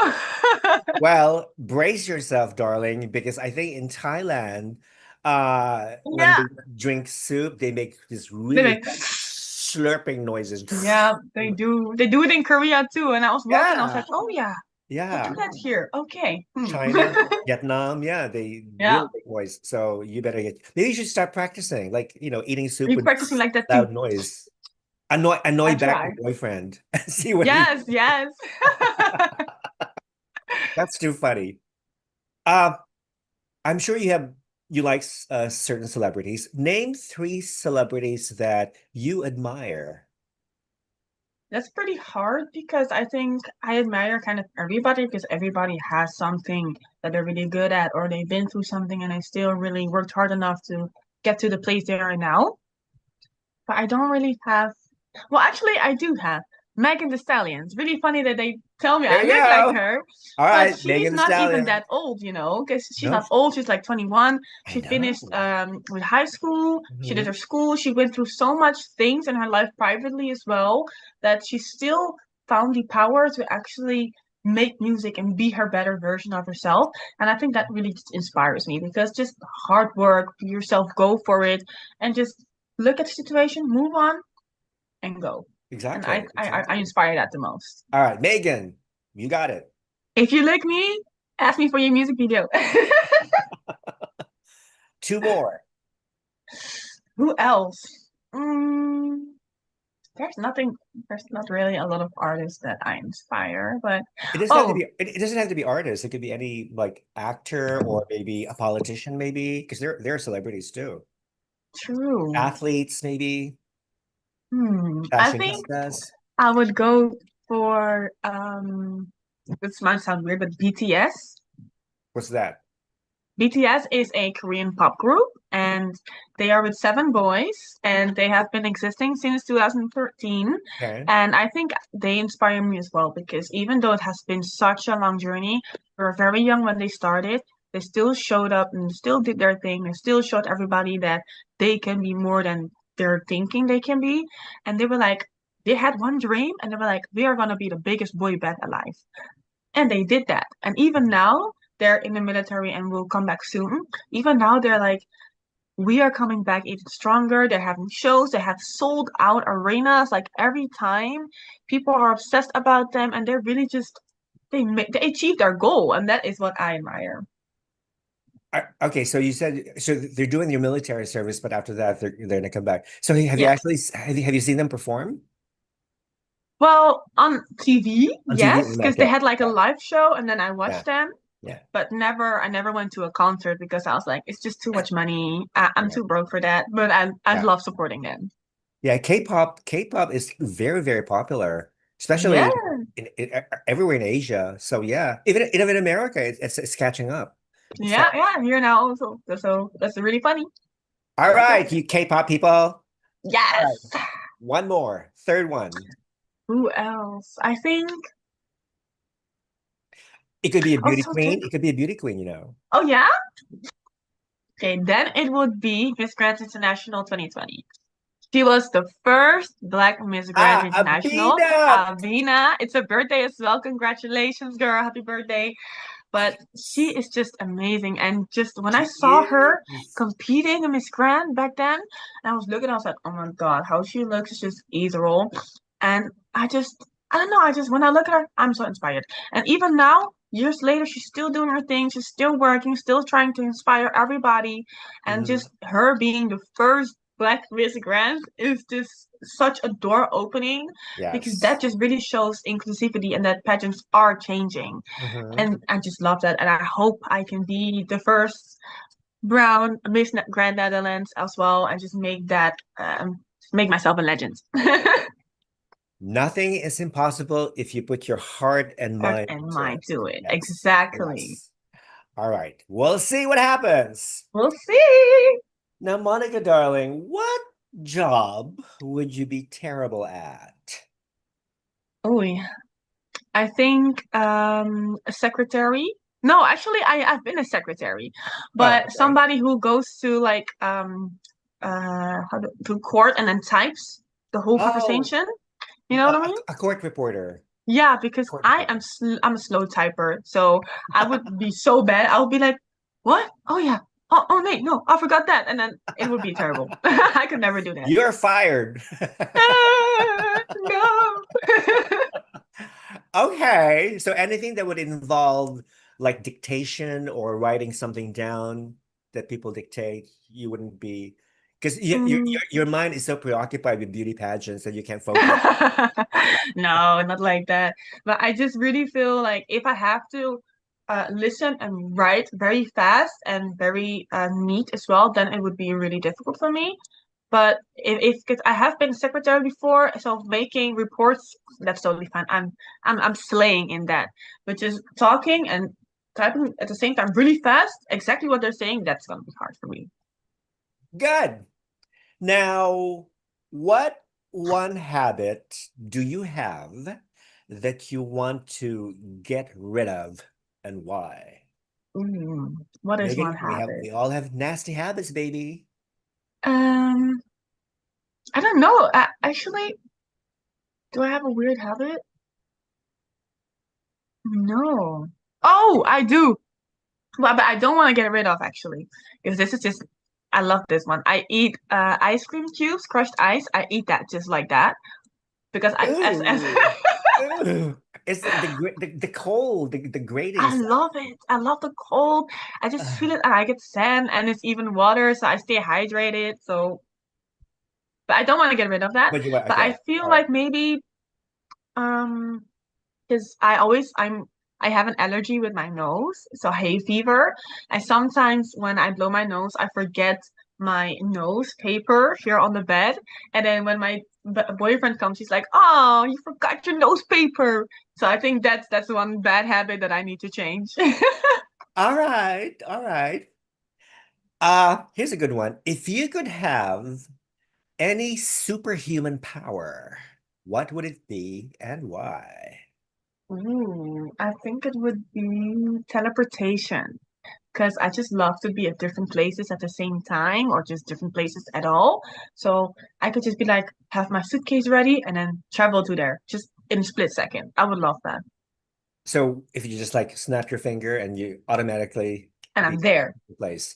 Well, brace yourself, darling, because I think in Thailand, when Yeah, they drink soup, they make this they really make. loud slurping noises. Yeah, they do. They do it in Korea too. And I was walking, I was Yeah, like, oh yeah, they do yeah. that here. Okay. Hmm. China, Vietnam, yeah, they Yeah. really make noise. So you better maybe you should start practicing, like, eating Are soup you with practicing like that too? loud noise. Annoy I back try. your boyfriend. See what he. Yes, yes. That's too funny. Uh, I'm sure you like certain celebrities. Name three celebrities that you admire. That's pretty hard because I think I admire kind of everybody because everybody has something that they're really good at or they've been through something and they still really worked hard enough to get to the place they are now. But I don't really have. Well, actually, I do have Megan Thee Stallion. It's really funny that they tell me There I you look like go. her, All but right, she's Megan Thee not even Stallion. that old, because she's No, not old. She's like 21. I She know. finished with high school. She did Mhm. her school. She went through so much things in her life privately as well that she still found the power to actually make music and be her better version of herself. And I think that really just inspires me because just hard work, be yourself, go for it, and just look at the situation, move on, and go. And I Exactly, I, I exactly. inspire that the most. All right, Megan, you got it. If you like me, ask me for your music video. Two more. Who else? Mm, there's nothing. There's not really a lot of artists that I inspire, but It doesn't have to oh, be. It doesn't have to be artists. It could be any like actor or maybe a politician, maybe because they're celebrities too. true. Athletes, maybe I think fashionistas. I would go for this might sound weird, but BTS. What's that? BTS is a Korean pop group, and they are with seven boys, and they have been existing since 2013. Okay. And I think they inspire me as well because even though it has been such a long journey, they were very young when they started. They still showed up and still did their thing and still showed everybody that they can be more than they're thinking they can be. And they were like, they had one dream, and they were like, we are gonna be the biggest boy band alive. And they did that. And even now, they're in the military and will come back soon. Even now, they're like, we are coming back even stronger. They're having shows. They have sold out arenas like every time. People are obsessed about them, and they're really just they achieved their goal, and that is what I admire. Okay, so you said so they're doing your military service, but after that they're gonna come back. So have you Yeah. actually have you seen them perform Well, on TV, on TV? yes, because they Okay, had like a yeah, live show, and then I yeah, watched them. yeah, But I never went to a concert because I was like, it's just too much money. I'm yeah, too broke for that. But I yeah. love supporting them. Yeah, K-pop is very, very popular, Yeah, especially everywhere in Asia. So yeah, even in America, it's catching up. So yeah, yeah. I'm here now also. So that's really funny. I all like that. right, you K-pop people. All right, Yes. one more, third one. Who else? I think It could be a beauty also too. queen. It could be a beauty queen. Oh yeah? Okay, then it would be Miss Grand International 2020. She was the first Black Miss Grand Ah, International. Abida. Avina, it's a birthday as well. Congratulations, girl. Happy birthday. but she is just amazing. And just when I She saw her is. competing in Miss Grand back then, and I was looking, I was like, oh my God, how she looks is just ethereal. And I don't know, I just, when I look at her, I'm so inspired. And even now, years later, she's still doing her thing, she's still working, still trying to inspire everybody. And Mhm. just her being the first Black Miss Grand is just such a door opening because that Yes. just really shows inclusivity and that pageants are changing. Mhm. And I just love that. And I hope I can be the first brown Miss Grand Netherlands as well and just make that, make myself a legend. Nothing is impossible if you put your heart and Heart mind and to mind it. to it. Yes. Exactly. Yes. All right. We'll see what happens. We'll see. Now, Monica, darling, what job would you be terrible at? Oh, yeah. I think a secretary. No, actually I've been a secretary, Oh, but okay. somebody who goes to like to court and then types the whole Oh, conversation. You know what I mean? a court reporter. Yeah, because Court reporter. I'm a slow typer, so I would be so bad. I would be like, "What? Oh yeah. Oh wait, no, I forgot that." And then it would be terrible. I could never do that. You're fired. No. Okay, so anything that would involve like dictation or writing something down that people dictate, you wouldn't be because Mm. your mind is so preoccupied with beauty pageants that you can't focus. No, not like that. But I just really feel like if I have to listen and write very fast and very neat as well, then it would be really difficult for me. But if cause I have been a secretary before, so making reports, that's totally fine. I'm slaying in that. But just talking and typing at the same time really fast, exactly what they're saying, that's gonna be hard for me. Good. Now, what one habit do you have that you want to get rid of and why? What is one Megan, habit? we all have nasty habits, baby. Um, I don't know. Actually, do I have a weird habit? No. Oh, I do. Well, but I don't want to get rid of actually, because this is just I love this one. I eat ice cream cubes, crushed ice. I eat that just like that because I as Ooh. Ooh. It's the cold, the grating I stuff. love it. I love the cold. I just feel Uh, it and I get sand and it's even water, so I stay hydrated. So, but I don't want to get rid of that. but you want But I okay. feel All right. like maybe um because I have an allergy with my nose, so hay fever. And sometimes when I blow my nose, I forget my nose paper here on the bed. And then when my boyfriend comes, he's like, "Oh, you forgot your nose paper." So I think that's one bad habit that I need to change. All right. All right. Here's a good one. If you could have any superhuman power, what would it be and why? Ooh, I think it would be teleportation. Because I just love to be at different places at the same time or just different places at all. So I could just be like, have my suitcase ready and then travel to there just in a split second. I would love that. So if you just like snap your finger and you automatically And be I'm there. in place.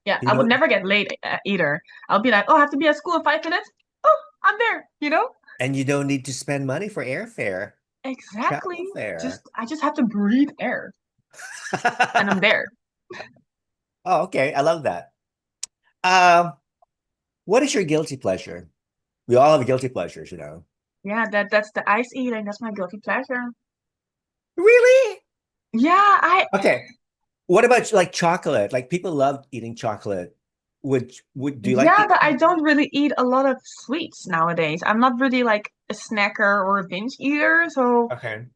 Yeah, You I know, would never get late either. I'll be like, oh, I have to be at school in 5 minutes. Oh, I'm there, you know? and you don't need to spend money for airfare, Exactly. travel fare. I just have to breathe air and I'm there. Oh, okay. I love that. Um, what is your guilty pleasure? We all have guilty pleasures, you know. Yeah, that's the ice eating. That's my guilty pleasure. Really? Yeah, I Okay. What about like chocolate? Like people love eating chocolate. Would do you like Yeah, eating but I chocolate? don't really eat a lot of sweets nowadays. I'm not really like a snacker or a binge eater, so Okay.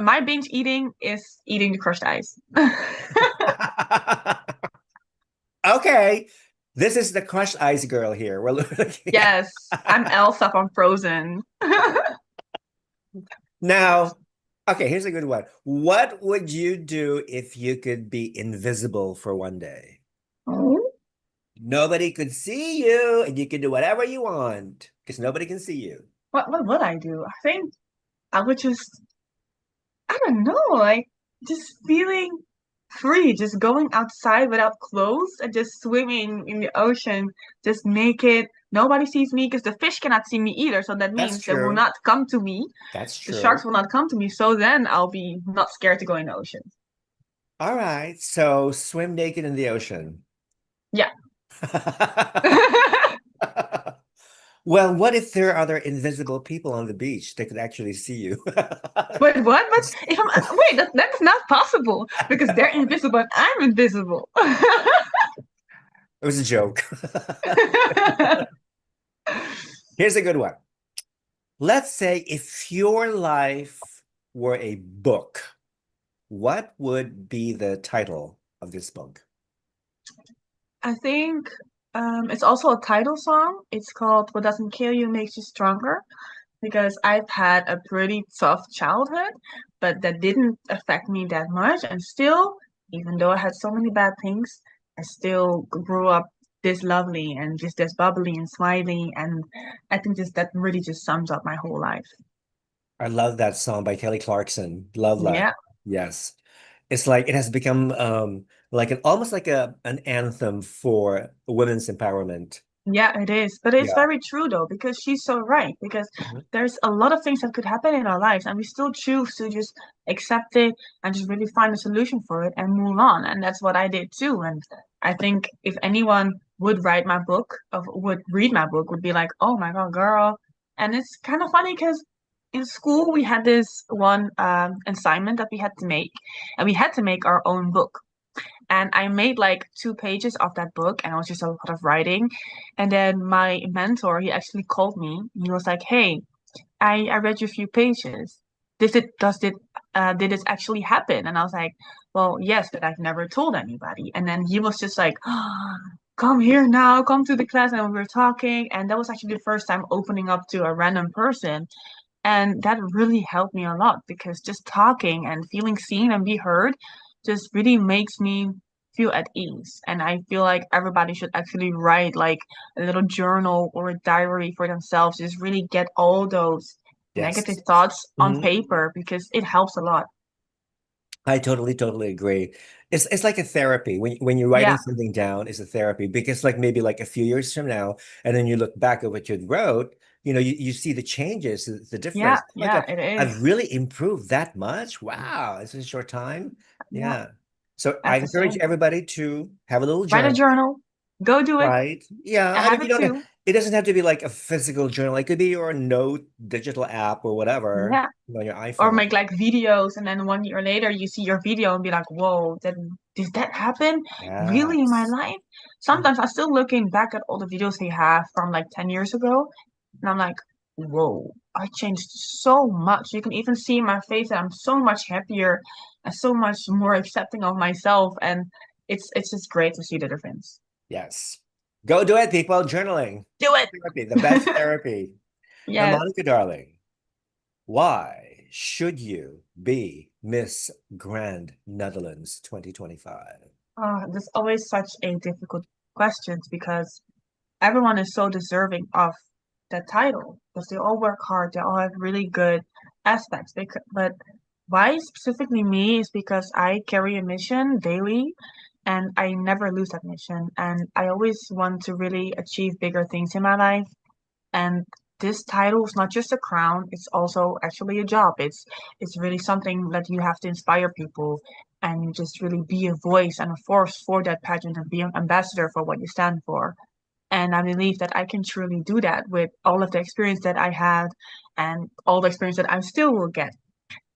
my binge eating is eating the crushed ice. Okay. This is the crushed ice girl here. We're looking at. Yes, I'm Elsa from Frozen. Now, okay, here's a good one. What would you do if you could be invisible for one day? Oh, Nobody could see you and you can do whatever you want because nobody can see you. what would I do? I think I would just I don't know, like just feeling free, just going outside without clothes and just swimming in the ocean, just naked. Nobody sees me because the fish cannot see me either. So that That's means they will true. not come to me. That's The sharks true. will not come to me. So then I'll be not scared to go in the ocean. All right. So swim naked in the ocean. Yeah. Well, what if there are other invisible people on the beach that could actually see you? But what? But if I'm wait, that's not possible because they're invisible and I'm invisible. It was a joke. Here's a good one. Let's say if your life were a book, what would be the title of this book? I think it's also a title song. It's called What Doesn't Kill You Makes You Stronger because I've had a pretty tough childhood, but that didn't affect me that much. And still, even though I had so many bad things, I still grew up this lovely and just this bubbly and smiley. And I think just that really just sums up my whole life. I love that song by Kelly Clarkson. Love that. Yeah. Yes. It's like it has become like an almost like an anthem for women's empowerment. Yeah, it is. But it's Yeah. very true though, because she's so right. Because Mhm. there's a lot of things that could happen in our lives, and we still choose to just accept it and just really find a solution for it and move on. And that's what I did too. And I think if anyone would write my book, of would read my book, would be like, "Oh my God, girl." And it's kind of funny because in school we had this one assignment that we had to make, and we had to make our own book. And I made like 2 pages of that book, and it was just a lot of writing. And then my mentor, he actually called me. He was like, "Hey, I read your few pages. Did this actually happen?" And I was like, "Well, yes, but I've never told anybody." And then he was just like, "Come here now, come to the class." And we were talking, and that was actually the first time opening up to a random person. And that really helped me a lot because just talking and feeling seen and be heard just really makes me feel at ease. And I feel like everybody should actually write like a little journal or a diary for themselves. Just really get all those negative Yes. thoughts on Mhm. paper because it helps a lot. I totally agree. It's like a therapy. When you're writing Yeah, something down, it's a therapy because like maybe like a few years from now, and then you look back at what you wrote, you see the changes, the yeah, difference. Oh my yeah, God, it I've is. really improved that much. Wow, it's a short time. Yeah, Yeah. So I that's the encourage same. everybody to have a little Write a journal, journal, go do it. right? Yeah. I I mean, have you it don't, too. it doesn't have to be like a physical journal. It could be your note digital app or whatever Yeah. on your Or iPhone. make like videos and then 1 year later you see your video and be like, whoa, that did that happen really in my Yes. life? Sometimes I still looking back at all the videos they have from like 10 years ago and I'm like, whoa, I changed so much. You can even see in my face that I'm so much happier and so much more accepting of myself, and it's just great to see the difference. Yes. Go do it, people. Journaling. Do it. Therapy, the best therapy. Now, Yes. Monica, darling, why should you be Miss Grand Netherlands 2025? There's always such a difficult questions because everyone is so deserving of that title because they all work hard, they all have really good aspects. But why specifically me is because I carry a mission daily and I never lose that mission. And I always want to really achieve bigger things in my life. And this title is not just a crown, it's also actually a job. It's really something that you have to inspire people and just really be a voice and a force for that pageant and be an ambassador for what you stand for. And I believe that I can truly do that with all of the experience that I had and all the experience that I still will get.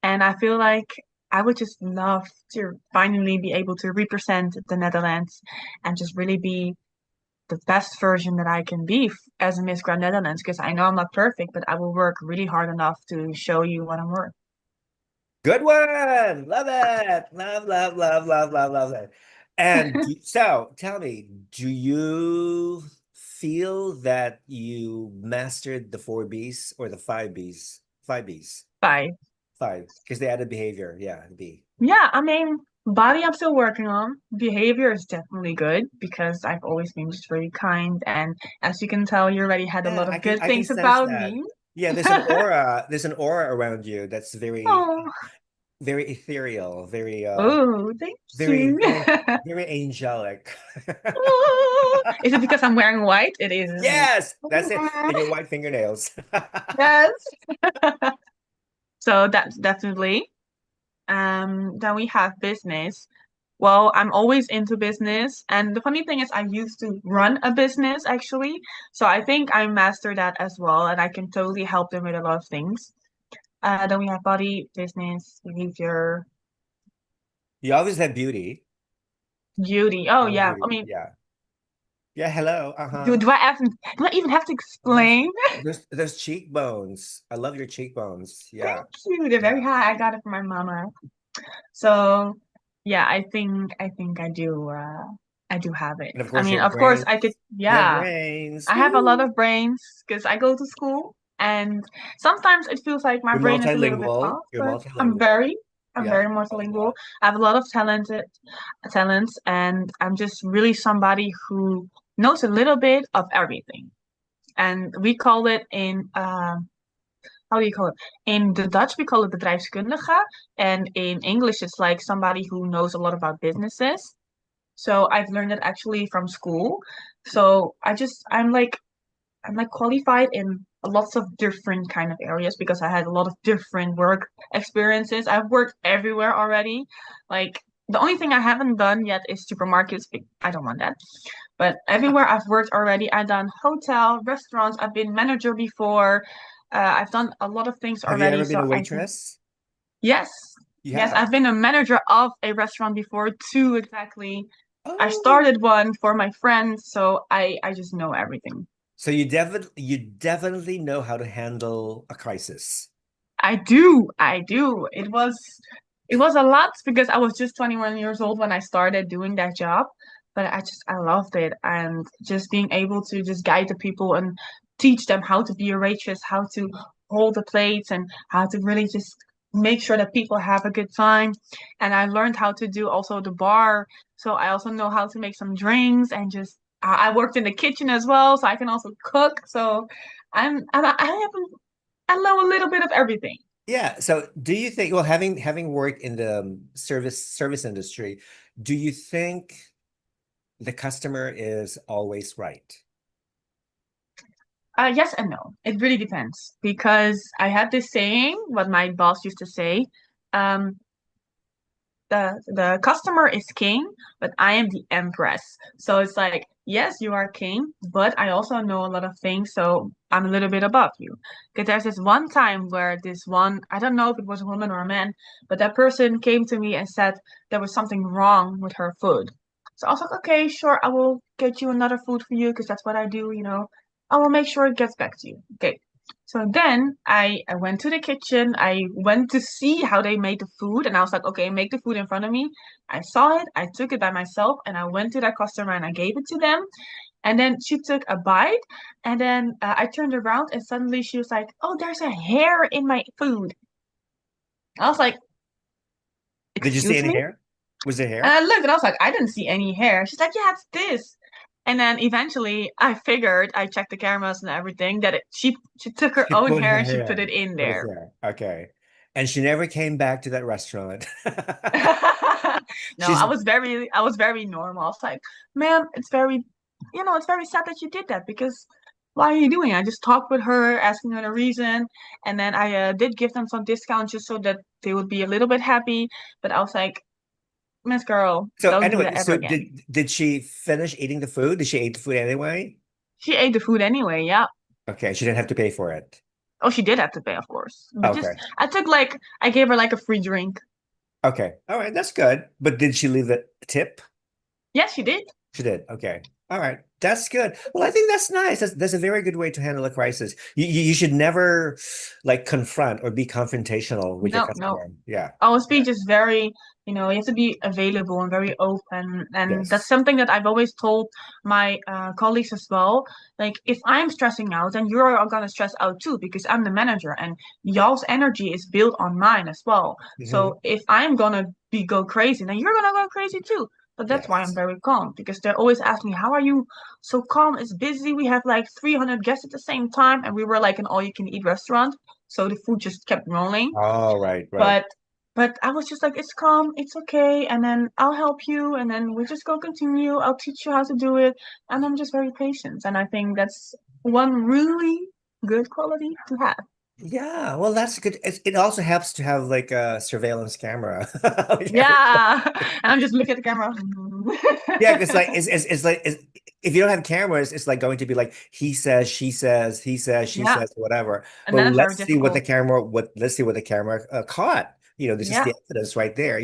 And I feel like I would just love to finally be able to represent the Netherlands and just really be the best version that I can be as a Miss Grand Netherlands because I know I'm not perfect, but I will work really hard enough to show you what I'm worth. Good one. Love it. Love it. And so tell me, do you feel that you mastered the four B's or the five B's? Five B's. Bye. Five. Because they added behavior. Yeah, the B. Yeah, I mean, body I'm still working on. Behavior is definitely good because I've always been just really kind. And as you can tell, you already had a Yeah, lot of good I can things sense about that. me. Yeah, there's an aura around you that's very Oh, very ethereal, very Oh, thank very you. very very angelic. Oh, is it because I'm wearing white? It is, isn't it? Yes, that's it. And your white fingernails. Yes. So that's definitely. Then we have business. Well, I'm always into business. And the funny thing is, I used to run a business actually. So I think I mastered that as well. And I can totally help them with a lot of things. Then we have body, business, behavior, You always have beauty. beauty. Oh, Always yeah. I beauty. mean, Yeah. Yeah, hello. do, Uh-huh. do I have, do I even have to Yes. explain? There's cheekbones. I love your cheekbones. Thank Yeah. you. They're very Yeah. high. I got it from my mama. So yeah, I think I do have it. And of I course mean, your of course I could brains. You have yeah, brains. I have a lot Woo! of brains because I go to school and sometimes it feels like my You're brain is a little bit multilingual. off, You're but multilingual. I'm Yeah. very Love multilingual. that. I have a lot of talents and I'm just really somebody who knows a little bit of everything. And we call it in how do you call it? In the Dutch, we call it bedrijfskundige, and in English, it's like somebody who knows a lot about businesses. So I've learned it actually from school. So I'm like qualified in lots of different kind of areas because I had a lot of different work experiences. I've worked everywhere already. Like the only thing I haven't done yet is supermarkets. I don't want that. But everywhere I've worked already, I've done hotel, restaurants. I've been manager before. I've done a lot of things Have you already. ever been So a I think waitress? yes, You yes, have. I've been a manager of a restaurant before too. Exactly. I Oh. started one for my friends, so I just know everything. So you definitely know how to handle a crisis. I do. I do. It was a lot because I was just 21 years old when I started doing that job, but I loved it and just being able to just guide the people and teach them how to be a waitress, how to hold the plates and how to really just make sure that people have a good time. And I learned how to do also the bar, so I also know how to make some drinks and just I worked in the kitchen as well, so I can also cook. So I haven't I know a little bit of everything. Yeah. So do you think, well, having worked in the service industry, do you think the customer is always right? Yes and no. It really depends because I had this saying, what my boss used to say, um, the customer is king, but I am the empress. So it's like, yes, you are king, but I also know a lot of things, so I'm a little bit above you. Because there's this one time where this one, I don't know if it was a woman or a man, but that person came to me and said there was something wrong with her food. So I was like, okay, sure, I will get you another food for you because that's what I do. I will make sure it gets back to you. Okay. So then I went to the kitchen. I went to see how they made the food, and I was like, okay, make the food in front of me. I saw it, I took it by myself, and I went to that customer and I gave it to them. And then she took a bite, and then I turned around, and suddenly she was like, "Oh, there's a hair in my food." I was like, Did you see "Excuse any me?" hair? Was there And hair? I looked, and I was like, "I didn't see any hair." She's like, "Yeah, it's this." And then eventually, I figured, I checked the cameras and everything, that she took her She own put hair her and she put it hair. in Put his there. hair. Okay. And she never came back to that restaurant. No, I She's was very normal. I was like, ma'am, it's very sad that you did that because why are you doing it? I just talked with her, asking her the reason, and then I did give them some discounts just so that they would be a little bit happy. But I was like, Miss Girl, so don't do anyway, that ever so again. did she finish eating the food? Did she eat the food anyway? She ate the food anyway, yeah. Okay, she didn't have to pay for it. Oh, she did have to pay, of course. But just Okay. I gave her like a free drink. Okay. All right, that's good. But did she leave a tip? Yes, she did. She did. Okay. All right. That's good. Well, I think that's nice. That's a very good way to handle a crisis. You should never like confront or be confrontational with your No, no. customer. Yeah. Our Yeah. speech is very, you have to be available and very open. And that's Yes. something that I've always told my colleagues as well. Like, if I'm stressing out, then you're gonna stress out too, because I'm the manager and y'all's energy is built on mine as well. Hmm. So if I'm gonna go crazy, then you're gonna go crazy too. But that's why I'm Yes. very calm because they're always asking me, how are you so calm? It's busy. We have like 300 guests at the same time, and we were like an all-you-can-eat restaurant. So the food just kept rolling. All right. Right. But But I was just like, it's calm, it's okay, and then I'll help you, and then we're just gonna continue. I'll teach you how to do it, and I'm just very patient, and I think that's one really good quality to have. Yeah, well, that's good. It also helps to have like a surveillance camera. Yeah, and I'm just looking at the camera. Yeah, because like if you don't have cameras, it's like going to be like he says, she says, he says, she Yeah, says, whatever. and But then it's very difficult. let's see what the camera caught. This is Yeah. the evidence right there.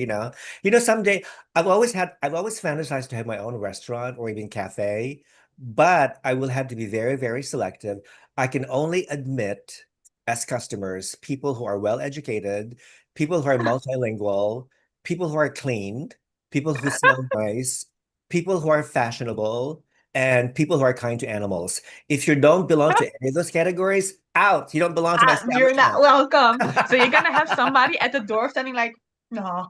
Someday I've always fantasized to have my own restaurant or even cafe, but I will have to be very, very selective. I can only admit as customers people who are well educated, people who are multilingual, people who are clean, people who smell nice, people who are fashionable, and people who are kind to animals. If you don't belong to any of those categories, out. You don't belong to my You're not establishment. welcome. So you're gonna have somebody at the door standing like, no,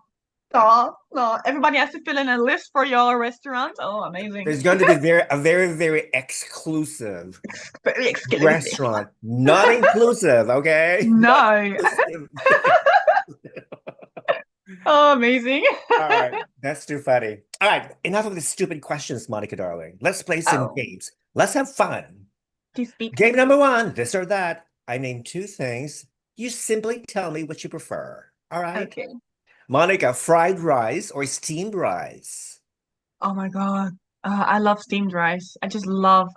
no, no. Everybody has to fill in a list for your restaurant. Oh, amazing. There's going to be a very, very exclusive Very exclusive. restaurant, not inclusive, okay? Not No. inclusive. Oh, amazing. All right, that's too funny. All right, enough of the stupid questions, Monica darling. Let's play some Oh, games. Let's have fun. do speak. Game number one, this or that. I name two things. You simply tell me what you prefer. All right. Okay. Monica, fried rice or steamed rice? Oh my God. I love steamed rice. I just love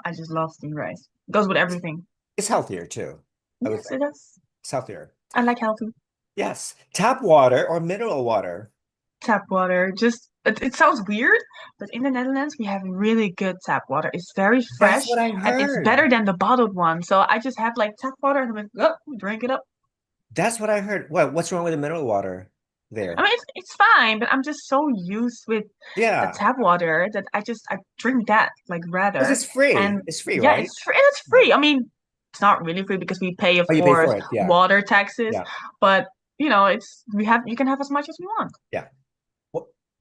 steamed rice. Goes with everything. It's healthier too, I would Yes, say. it does. It's healthier. I like healthy. Yes. Tap water or mineral water? Tap water. It sounds weird, but in the Netherlands we have really good tap water. It's very That's fresh what I and it's heard. better than the bottled one. So I just have like tap water and I'm like, oh, drink it up. That's what I heard. What's wrong with the mineral water I there? mean, it's fine, but I'm just so used with the Yeah. tap water that I drink that like Because rather. it's free. And It's free, yeah, right? it's free. It's Yeah. free. I mean, it's not really free because we pay, of Oh, you pay course, for it. Yeah. water taxes, Yeah. but you can have as much as we want. Yeah.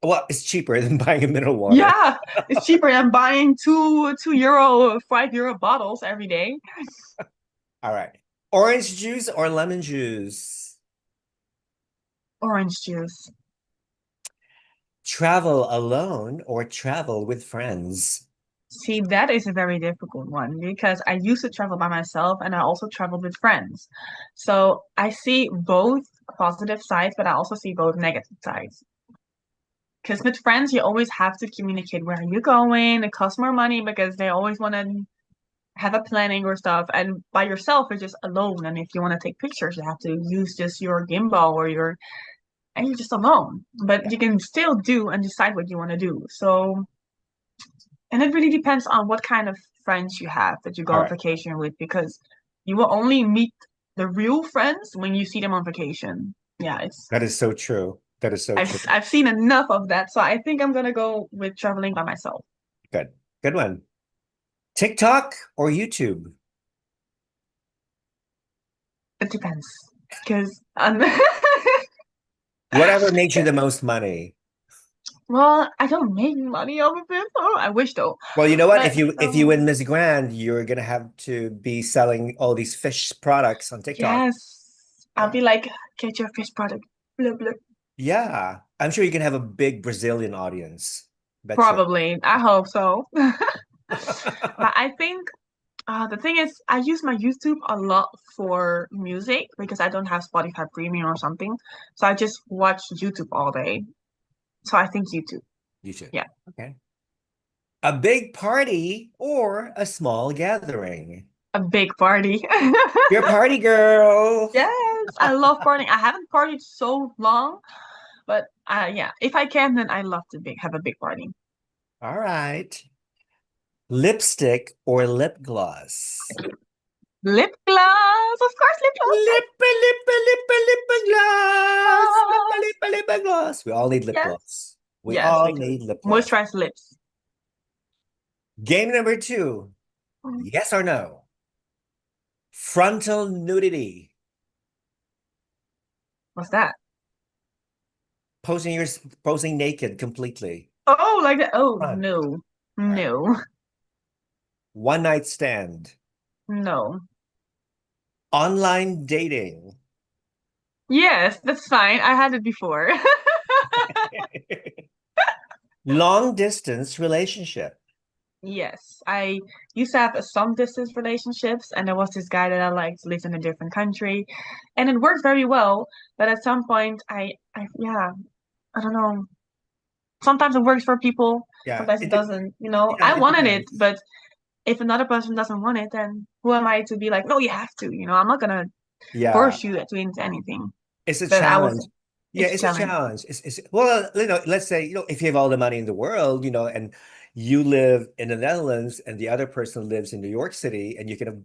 Well, it's cheaper than buying a mineral water. Yeah, it's cheaper than buying €2, €5 bottles every day. All right. Orange juice or lemon juice? Orange juice. Travel alone or travel with friends? See, that is a very difficult one because I used to travel by myself and I also traveled with friends. So I see both positive sides, but I also see both negative sides. Because with friends, you always have to communicate where are you going. It costs more money because they always want to have a planning or stuff. And by yourself, you're just alone. And if you want to take pictures, you have to use just your gimbal and you're just alone. But Yeah. you can still do and decide what you want to do. So, and it really depends on what kind of friends you have that you go All on right. vacation with because you will only meet the real friends when you see them on vacation. Yeah, it's That is so true. That is so true. I've seen enough of that. So I think I'm gonna go with traveling by myself. Good. Good one. TikTok or YouTube? It depends. Because Whatever makes you the most money. well, I don't make money off of it. Oh, I wish though. Well, you know what? But If you win Miss Grand, you're gonna have to be selling all these fish products on TikTok. yes, I'll Yeah. be like, get your fish product. Blah, blah. Yeah. I'm sure you can have a big Brazilian audience. Bet you. Probably. I hope so. But I think the thing is, I use my YouTube a lot for music because I don't have Spotify Premium or something. So I just watch YouTube all day. So I think YouTube. You should. Yeah. Okay. A big party or a small gathering? A big party. You're a party girl. Yes, I love partying. I haven't partied so long, but yeah, if I can, then I love to have a big party. All right. Lipstick or lip gloss? Lip gloss, of course, lip gloss. Lip gloss. Gloss. Lip gloss. We all need lip Yes, gloss. We yes, all we do. need lip gloss. Moisturize lips. Game number two. Yes or no? Frontal nudity. What's that? Posing naked completely. Oh, like that. Oh, Front. no, All right. no, One night stand. no. Online dating. Yes, that's fine. I had it before. Long distance relationship. Yes, I used to have a some distance relationships, and there was this guy that I liked lived in a different country, and it worked very well. But at some point, yeah, I don't know. Sometimes it works for people, Yeah, sometimes it doesn't. yeah, I it wanted it, depends. but if another person doesn't want it, then who am I to be like, no, you have to. I'm not gonna Yeah, force you into anything. it's a But challenge. Yeah, it's a it's a challenge. challenge. It's well, let's say, if you have all the money in the world, and you live in the Netherlands and the other person lives in New York City and you can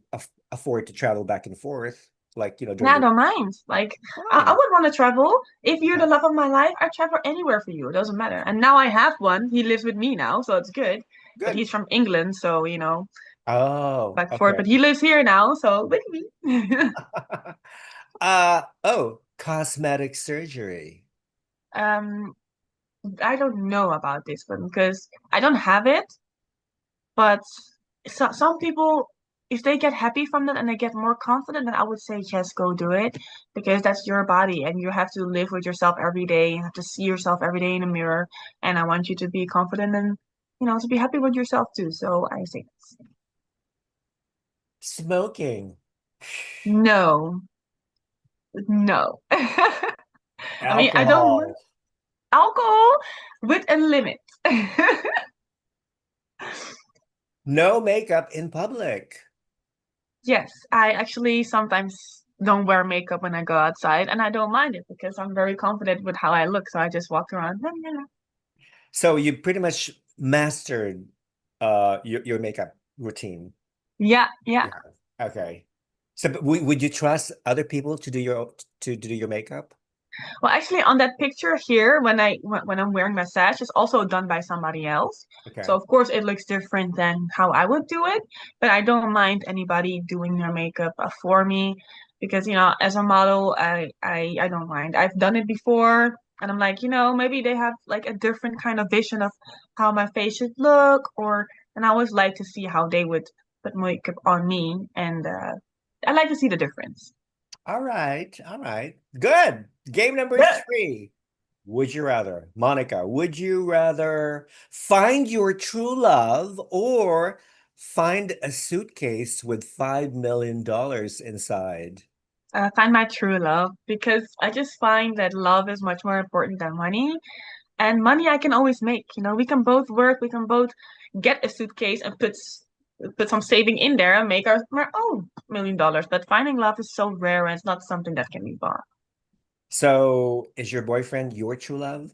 afford to travel back and forth, like, during Yeah, I the don't mind. Like, I fine. would want to travel. If you're Yeah, the love of my life, I travel anywhere for you. It doesn't matter. And now I have one. He lives with me now, so it's good. But good. he's from England, so Oh, back and forth. okay. But he lives here now, so with me. Cosmetic surgery. Um, I don't know about this one because I don't have it. But some people, if they get happy from that and they get more confident, then I would say yes, go do it because that's your body and you have to live with yourself every day. You have to see yourself every day in the mirror. And I want you to be confident and, to be happy with yourself too. So I say yes. Smoking. No, no. I mean, I don't mind Alcohol. alcohol with a limit. No makeup in public. Yes, I actually sometimes don't wear makeup when I go outside, and I don't mind it because I'm very confident with how I look. So I just walk around. So you pretty much mastered your makeup routine. Yeah, yeah. Yeah. Okay. So but would you trust other people to do your makeup? Well, actually, on that picture here, when I'm wearing my sash, it's also done by somebody else. So Okay. of course it looks different than how I would do it, but I don't mind anybody doing their makeup for me because as a model, I don't mind. I've done it before, and I'm like, maybe they have like a different kind of vision of how my face should look, and I always like to see how they would put makeup on me, and I like to see the difference. All right. All right. Good. Game number Yeah. three. Would you rather, Monica, would you rather find your true love or find a suitcase with $5 million inside? Find my true love because I just find that love is much more important than money. And money I can always make. We can both work, we can both get a suitcase and put some saving in there and make our own $1 million. But finding love is so rare and it's not something that can be bought. So is your boyfriend your true love?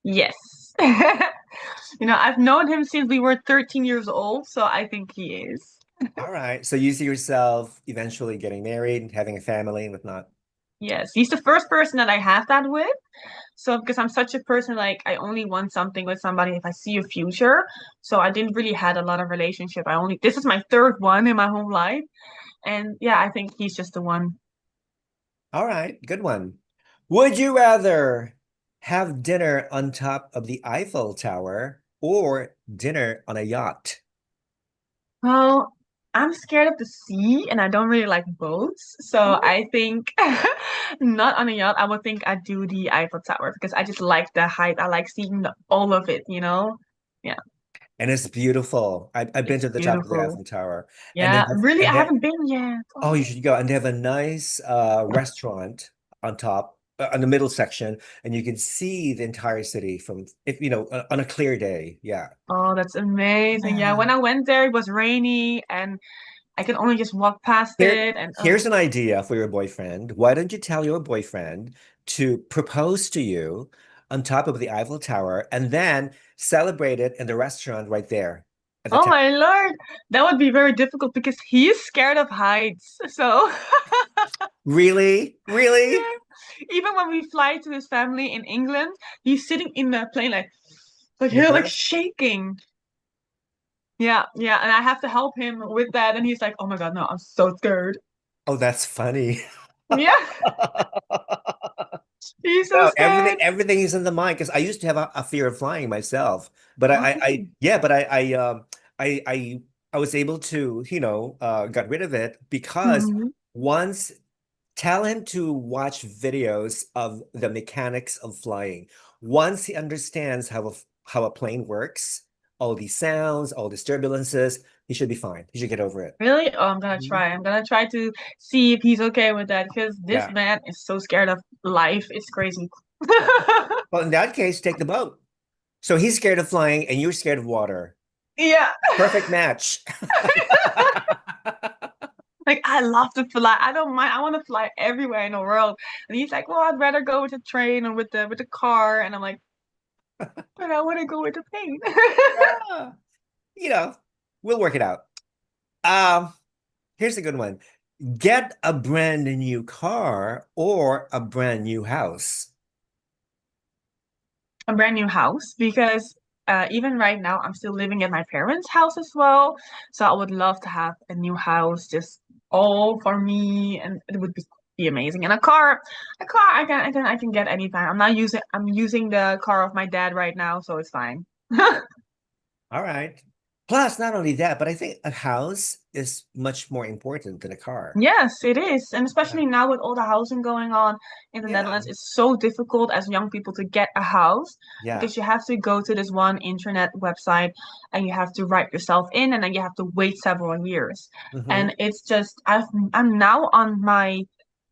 Yes. I've known him since we were 13 years old, so I think he is. All right. So you see yourself eventually getting married, having a family and whatnot. Yes, he's the first person that I have that with. So because I'm such a person, like I only want something with somebody if I see a future. So I didn't really had a lot of relationship. This is my third one in my whole life. And yeah, I think he's just the one. All right. Good one. Would you rather have dinner on top of the Eiffel Tower or dinner on a yacht? Well, I'm scared of the sea and I don't really like boats. So I think not on a yacht. I would think I'd do the Eiffel Tower because I just like the height. I like seeing all of it. Yeah, And it's beautiful. I've been it's to the top of the beautiful. Eiffel Tower, and Yeah, really, I haven't been yet. oh, Oh. you should go. And they have a nice restaurant on top, on the middle section, and you can see the entire city from if on a clear day. Yeah. Oh, that's amazing. Yeah, Yeah. when I went there, it was rainy and I could only just walk past Here, it. And oh, here's an idea for your boyfriend. Why don't you tell your boyfriend to propose to you on top of the Eiffel Tower and then celebrate it in the restaurant right there at the oh top? my Lord, that would be very difficult because he is scared of heights. So, Really? Really? yeah, even when we fly to his family in England, he's sitting in the plane like here, like Nervous? shaking. Yeah, yeah, and I have to help him with that. And he's like, "Oh my God, no, I'm so scared." Oh, that's funny. Yeah, he's so No, everything scared. everything is in the mind because I used to have a fear of flying myself, but Oh, really? yeah, but I I was able to got rid of it because Hmm. once Tell him to watch videos of the mechanics of flying. Once he understands how a plane works, all these sounds, all these turbulences, he should be fine. He should get over it. Really? Oh, I'm gonna Mhm. try. I'm gonna try to see if he's okay with that because this Yeah. man is so scared of life. It's crazy. Well, in that case, take the boat. So he's scared of flying and you're scared of water. Yeah. Perfect match. Like I love to fly. I don't mind. I want to fly everywhere in the world. And he's like, "Well, I'd rather go with the train or with the car." And I'm like, "But I want to go with the plane." Yeah. You know, we'll work it out. Um, Here's a good one. Get a brand new car or a brand new house. A brand new house because even right now I'm still living at my parents' house as well. So I would love to have a new house just all for me and it would be amazing. And a car I can get anytime. I'm using the car of my dad right now, so it's fine. All right. Plus, not only that, but I think a house is much more important than a car. Yes, it is. And Yeah. especially now with all the housing going on in the Yeah. Netherlands, it's so difficult as young people to get a house Yeah. because you have to go to this one internet website and you have to write yourself in and then you have to wait several years. Hmm. And it's just I'm now on my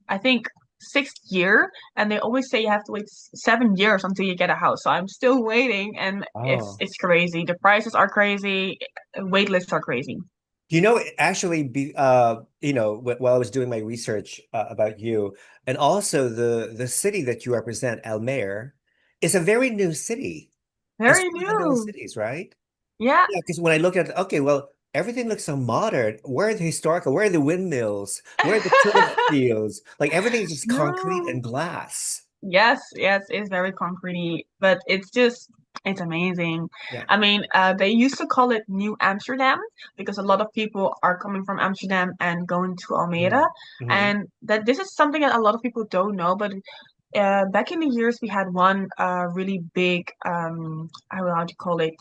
I think sixth year and they always say you have to wait 7 years until you get a house. So I'm still waiting and it's Oh. it's crazy. The prices are crazy, wait lists are crazy. Actually, while I was doing my research about you, and also the city that you represent, Almere, is a very new city. It's Very one of the newest new. cities, right? Yeah. Yeah, because when I look at, okay, well, everything looks so modern. Where are the historical? Where are the windmills? Where are the turf fields? Like everything is just concrete No. and glass. Yes, yes, it's very concrete, but it's amazing. Yeah. I mean, they used to call it New Amsterdam because a lot of people are coming from Amsterdam and going to Almere, Mm-hmm. and that this is something that a lot of people don't know. But back in the years, we had one really big I don't know how to call it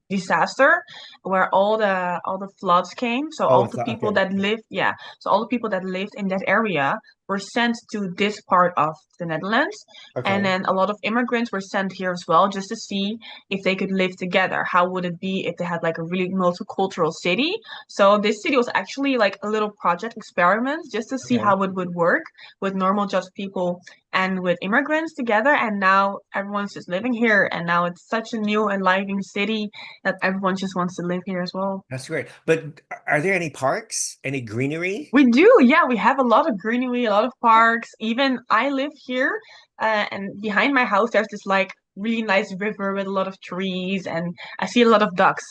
disaster where all the floods came. So Oh, all it's the not, people okay. that lived, yeah, so all the people that lived in that area were sent to this part of the Netherlands. And Okay. then a lot of immigrants were sent here as well just to see if they could live together. How would it be if they had like a really multicultural city? So this city was actually like a little project experiment just to see Okay. how it would work with normal just people and with immigrants together. And now everyone's just living here. And now it's such a new and living city that everyone just wants to live here as well. That's great. But are there any parks? Any greenery? We do, yeah, we have a lot of greenery, a lot of parks. Even I live here, and behind my house, there's this like really nice river with a lot of trees, and I see a lot of ducks.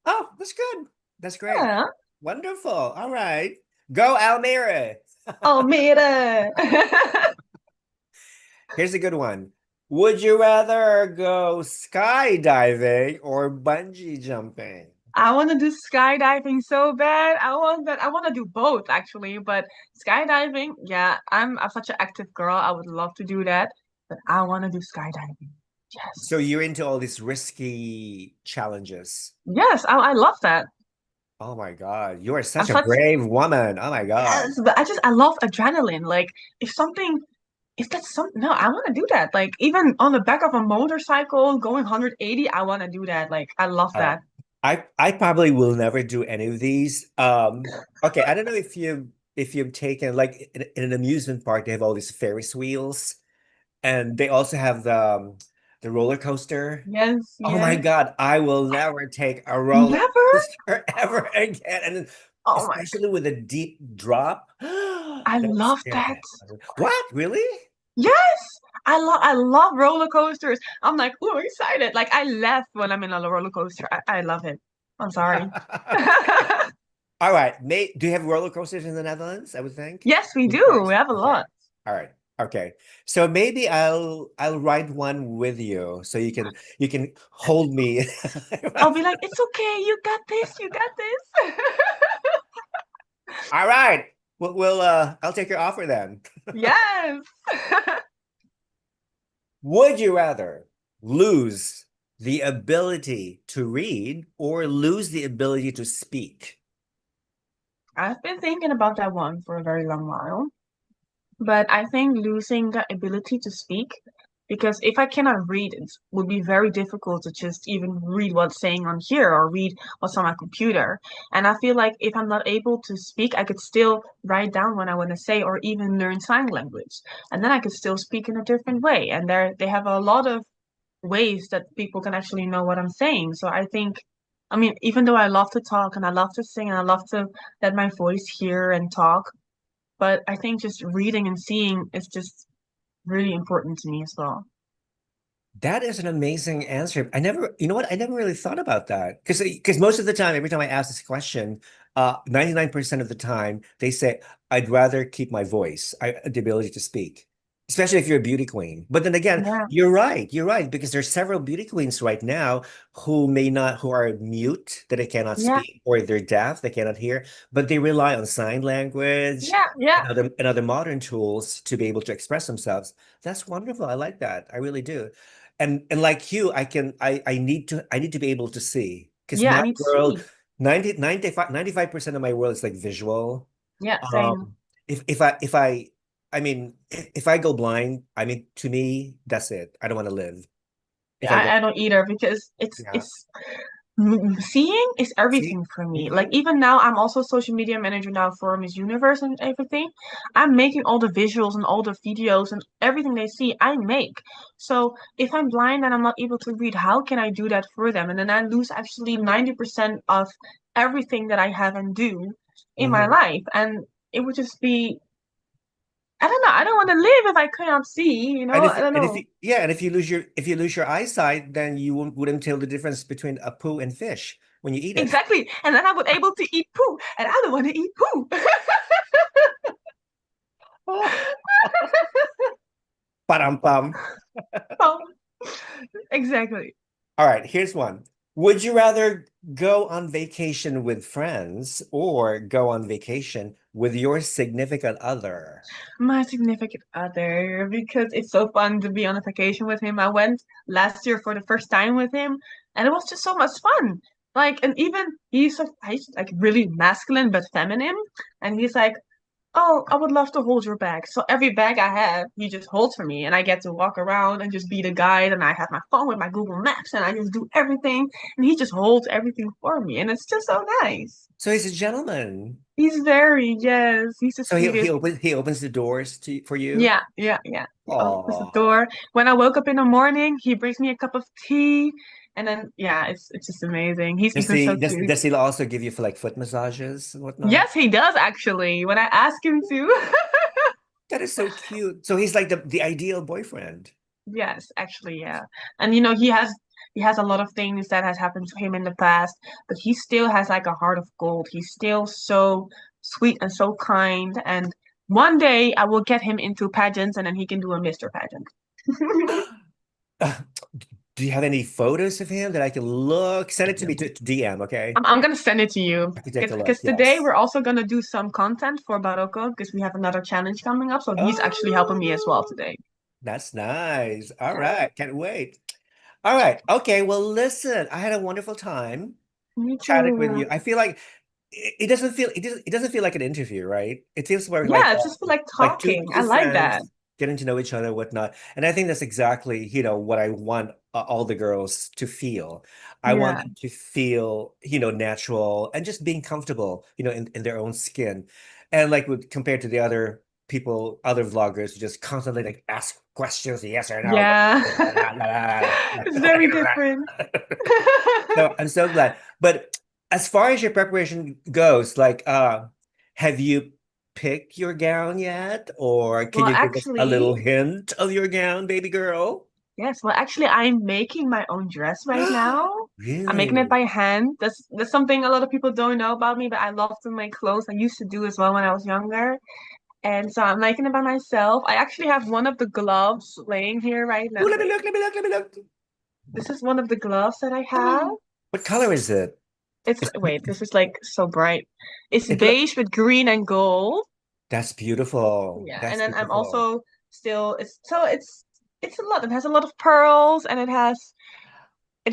Oh, that's good. That's great. Yeah. Wonderful. All right. Go Almere. Almere. Here's a good one. Would you rather go skydiving or bungee jumping? I want to do skydiving so bad. I want that. I want to do both actually, but skydiving, yeah, I'm such an active girl. I would love to do that, but I want to do skydiving. So Yes. you're into all these risky challenges. Yes, I love that. Oh my God. You are I'm such a such brave woman. Oh my God. yes, but I love adrenaline. Like if something if that's some no, I want to do that. Like even on the back of a motorcycle going 180, I want to do that. Like I love Uh, that. I probably will never do any of these. Okay, I don't know if you've taken like in an amusement park, they have all these Ferris wheels, and they also have the roller coaster. Yes, Oh my yes. God, I will never take a roller Never? coaster ever again. And Oh my especially with a deep drop. I That would love scare the that. heck out of me. What? Really? Yes, I love roller coasters. I'm like, ooh, excited. Like I laugh when I'm in a roller coaster. I love it. I'm sorry. All right. Do you have roller coasters in the Netherlands? I would think. Yes, we In do. Paris? We have a Okay. lot. All right. Okay. So maybe I'll ride one with you so you can hold me. I'll be like, it's okay. You got this. You got this. All right. I'll take your offer then. Yes. Would you rather lose the ability to read or lose the ability to speak? I've been thinking about that one for a very long while. But I think losing the ability to speak, because if I cannot read, it would be very difficult to just even read what's saying on here or read what's on my computer. And I feel like if I'm not able to speak, I could still write down what I want to say or even learn sign language. And then I could still speak in a different way. And they have a lot of ways that people can actually know what I'm saying. So I think, I mean, even though I love to talk and I love to sing and I love to let my voice hear and talk, but I think just reading and seeing is just really important to me as well. That is an amazing answer. I never, you know what? I never really thought about that because most of the time, every time I ask this question, 99% of the time they say, I'd rather keep my voice, the ability to speak, especially if you're a beauty queen. But then again, Yeah, you're right, because there's several beauty queens right now who may not, who are mute, that they cannot yeah, speak, or they're deaf, they cannot hear, but they rely on sign language yeah, yeah, and other modern tools to be able to express themselves. That's wonderful. I like that. I really do. And like you, I need to be able to see because yeah. I my need to world see. 95% of my world is like visual. Yeah, same. Um if I mean if I go blind, I mean to me that's it. I don't want to live if Yeah, I go, I don't either because it's yeah. it's seeing is See? everything for me. Like Hmm. even now, I'm also social media manager now for Miss Universe and everything. I'm making all the visuals and all the videos and everything they see, I make. So if I'm blind and I'm not able to read, how can I do that for them? And then I lose actually 90% of everything that I have and do in my Hmm. life. And it would just be, I don't know, I don't want to live if I cannot see, I don't And if know. you, yeah, and if you lose your eyesight, then you wouldn't tell the difference between a poo and fish when you eat it. Exactly. And then I would able to eat poo, and I don't want to eat poo. Pam. Oh, exactly. All right, here's one. Would you rather go on vacation with friends or go on vacation with your significant other? My significant other, because it's so fun to be on a vacation with him. I went last year for the first time with him, and it was just so much fun. Like, and even he's like really masculine but feminine, and he's like, oh, I would love to hold your bag. So every bag I have, he just holds for me, and I get to walk around and just be the guide. And I have my phone with my Google Maps, and I just do everything, and he just holds everything for me, and it's just so nice. So he's a gentleman. He's very, yes, he's the So sweetest. he opens the doors to for you. Yeah, yeah, yeah. He opens the Oh, door. When I woke up in the morning, he brings me a cup of tea, and then yeah, it's just amazing. He's even so cute. does he also give you for like foot massages and whatnot? Yes, he does actually. When I ask him to. That is so cute. So he's like the ideal boyfriend. Yes, actually, yeah. And he has a lot of things that has happened to him in the past, but he still has like a heart of gold. He's still so sweet and so kind. And one day I will get him into pageants and then he can do a Mr. Pageant. Uh, do you have any photos of him that I can look? Send it to me to DM, okay? I'm gonna send it to you I can take a look. because today Yes. we're also gonna do some content for Barocco because we have another challenge coming up. So he's actually helping me as well Oh, today. that's nice. All Yeah, right. Can't wait. All right. Okay. Well, listen, I had a wonderful time me chatting with too. you. I feel like it doesn't feel like an interview, right? It feels more Yeah, it's just like like talking. I two like that. friends getting to know each other, whatnot. And I think that's exactly, what I want all the girls to feel. I want Yeah. them to feel, natural and just being comfortable, in their own skin. And like compared to the other people, other vloggers who just constantly like ask questions, yes or no. Yeah. It's very different. So I'm so glad. But as far as your preparation goes, like, have you picked your gown yet? Or can Well, you give us a actually, little hint of your gown, baby girl? yes. Well, actually, I'm making my own dress right now. I'm making it Really? by hand. That's something a lot of people don't know about me, but I love to make clothes. I used to do as well when I was younger. And so I'm making it by myself. I actually have one of the gloves laying here right now. Ooh, let me Wait, look, let me look, let me look. this is one of the gloves that I have. What color is it? Wait, this is like so bright. It's It look beige with green and gold. That's beautiful. Yeah, and That's then I'm beautiful. also still it's a lot. It has a lot of pearls and it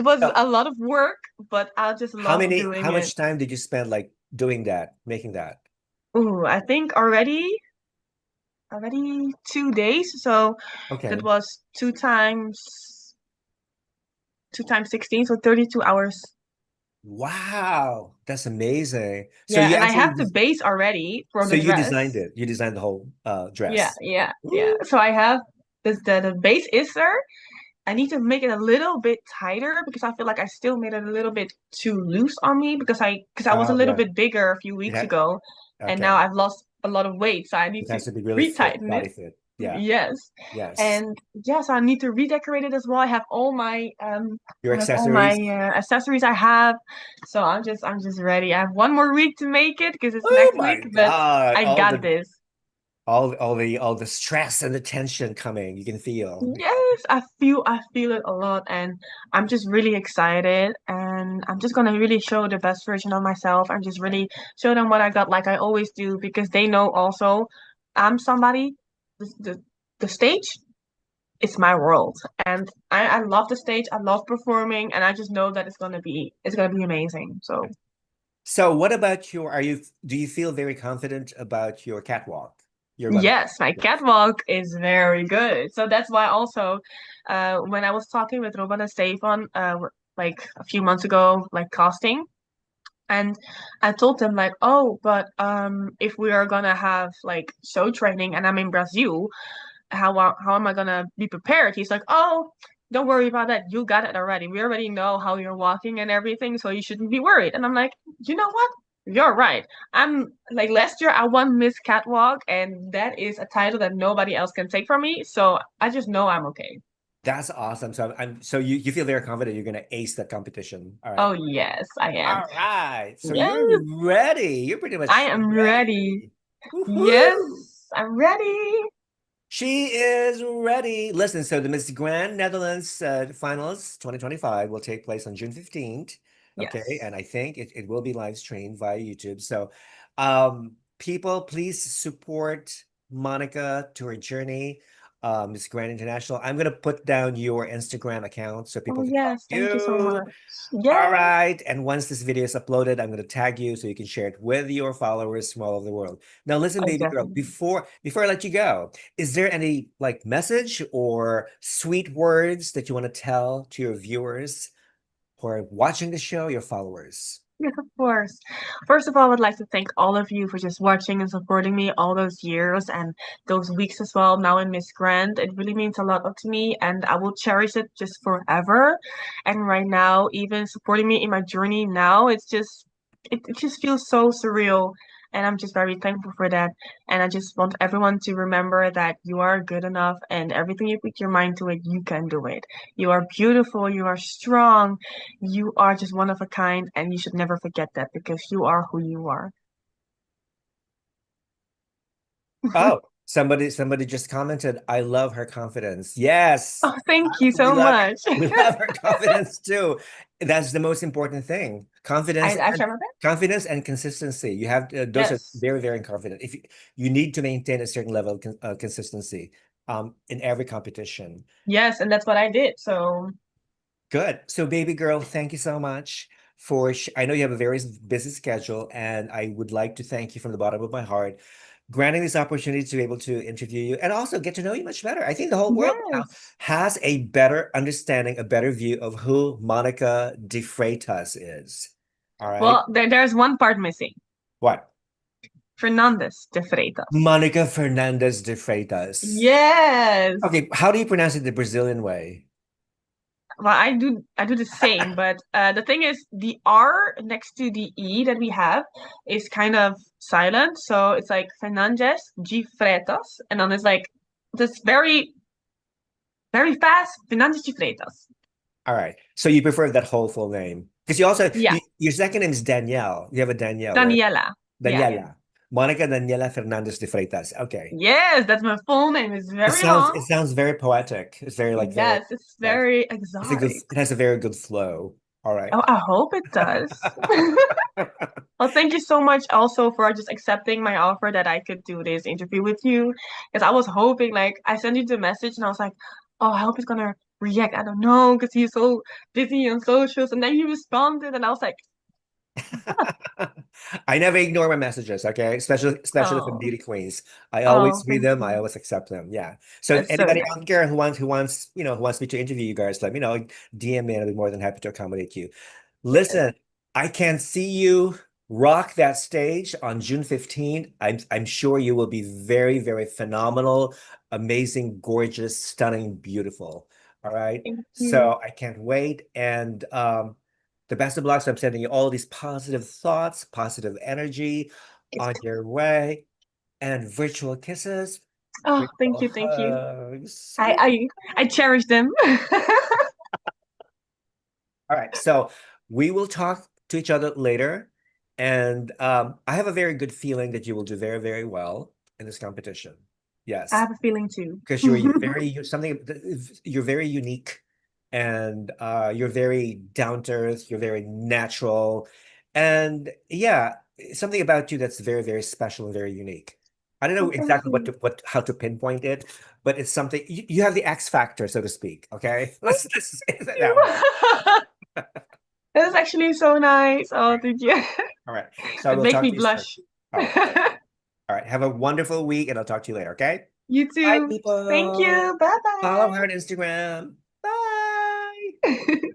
was So a lot of work, but I just love doing how it. much time did you spend like doing that, making that? Ooh, I think already 2 days. So that Okay. was two times 16, so 32 hours. Wow, that's amazing. So Yeah, you and I actually have the base already for so the you designed dress. it. You designed the whole Yeah, dress. yeah, yeah. Ooh, So I have the base is there. I need to make it a little bit tighter because I feel like I still made it a little bit too loose on me because I was a oh little yeah. bit bigger a few It weeks had ago, and now okay. I've lost a lot of weight, so I need It to has to be really fit, retighten it. body fit. Yeah. Yes. Yes. And yes, I need to redecorate it as well. Your I have all my accessories. accessories I have. So I'm just ready. I have one more week to make it because it's Oh next my week, but God. I got this. All the stress and the tension coming. You can feel. Yes, I feel it a lot, and I'm just really excited, and I'm just gonna really show the best version of myself. I'm just really show them what I got like I always do because they know also I'm somebody the stage it's my world, and I love the stage. I love performing, and I just know that it's gonna be amazing. So So what about your, do you feel very confident about your catwalk? Your running? yes, my Yes. catwalk is very good. So that's why also, when I was talking with Robin and Stefan, like a few months ago, like casting, and I told them like, oh, but if we are gonna have like show training, and I'm in Brazil, how am I gonna be prepared? He's like, oh, don't worry about that. You got it already. We already know how you're walking and everything, so you shouldn't be worried. And I'm like, you know what? You're right. I'm like last year I won Miss Catwalk, and that is a title that nobody else can take from me. So I just know I'm okay. That's awesome. So you feel very confident you're gonna ace that competition. All right. Oh yes, I am. All right. So you're Yes, ready. You're pretty I much am ready. ready. Woohoo! Yes, I'm ready. She is ready. Listen, so the Miss Grand Netherlands finals 2025 will take place on June 15th. Okay, Yes. and I think it will be live streamed via YouTube. So people, please support Monica to her journey, Miss Grand International. I'm gonna put down your Instagram account so Oh people can follow yes, thank you so you. much. All Yes. right. And once this video is uploaded, I'm going to tag you so you can share it with your followers from all over the world. Now, listen, Oh baby girl, definitely. before I let you go, is there any like message or sweet words that you want to tell to your viewers who are watching the show, your followers? Yes, of course. First of all, I would like to thank all of you for just watching and supporting me all those years and those weeks as well. Now in Miss Grand, it really means a lot to me, and I will cherish it just forever. And right now, even supporting me in my journey now, it just feels so surreal. And I'm just very thankful for that. And I just want everyone to remember that you are good enough, and everything you put your mind to it, you can do it. You are beautiful, you are strong, you are just one of a kind, and you should never forget that because you are who you are. Oh, somebody just commented, I love her confidence. Yes. Oh, thank you We so love much. we love her confidence too. That's the most important thing. I try my best. Confidence and consistency. You have those are Yes. very, very confident. If you need to maintain a certain level of consistency in every competition. Yes, and that's what I did. So, Good. So, baby girl, thank you so much for. I know you have a very busy schedule, and I would like to thank you from the bottom of my heart, granting this opportunity to be able to interview you and also get to know you much better. I think the whole world now yes. has a better understanding, a better view of who Monica de Freitas is. All right. Well, there's one part missing. What? Fernandez de Freitas. Monica Fernandez de Freitas. Yes. Okay, how do you pronounce it the Brazilian way? Well, I do the same, but the thing is, the R next to the E that we have is kind of silent. So it's like Fernandes de Freitas, and then it's like this very, very fast Fernandes de Freitas. All right. So you prefer that whole full name because you also Yeah, your second name is Danielle. You have a Danielle, right? Daniela. Yeah. Daniela. Monica Daniela Fernandez de Freitas. Okay. Yes, that's my full name. It's very long. It sounds very poetic. It's very very Yes, it's like very it exotic. has a very good flow. All right. Oh, I hope it does. Well, thank you so much also for just accepting my offer that I could do this interview with you. Because I was hoping, like, I sent you the message and I was like, oh, I hope he's gonna react. I don't know, because he's so busy on socials. And then he responded, and I was like, I never ignore my messages, okay? Especially from Oh, beauty queens. I oh, always read thank them, I you. always accept them. Yeah. So if That's so anybody nice. out there who wants me to interview you guys, let me know. DM me and I'll be more than happy to accommodate you. Yes. Listen, I can see you rock that stage on June 15th. I'm sure you will be very, very phenomenal, amazing, gorgeous, stunning, beautiful. All right. Thank you. So I can't wait. And the best of luck. So I'm sending you all these positive thoughts, positive energy Yes. on your way, and virtual kisses, Oh, thank virtual you, thank you. hugs. I cherish them. All right, so we will talk to each other later, and I have a very good feeling that you will do very, very well in this competition. I Yes, have a feeling too. because you're very unique, and you're very down to earth. You're very natural, and yeah, something about you that's very, very special and very unique. I don't know Oh, thank exactly you. what how to pinpoint it, but it's something you have the X factor, so to speak. Okay, let's say it that way. That is actually so nice. Oh, thank you. All right. So I It will makes talk me to you soon. blush. All right. All right. Have a wonderful week and I'll talk to you later. Okay. You Bye, too. Thank people. you. Bye Follow her bye. on Instagram. Bye.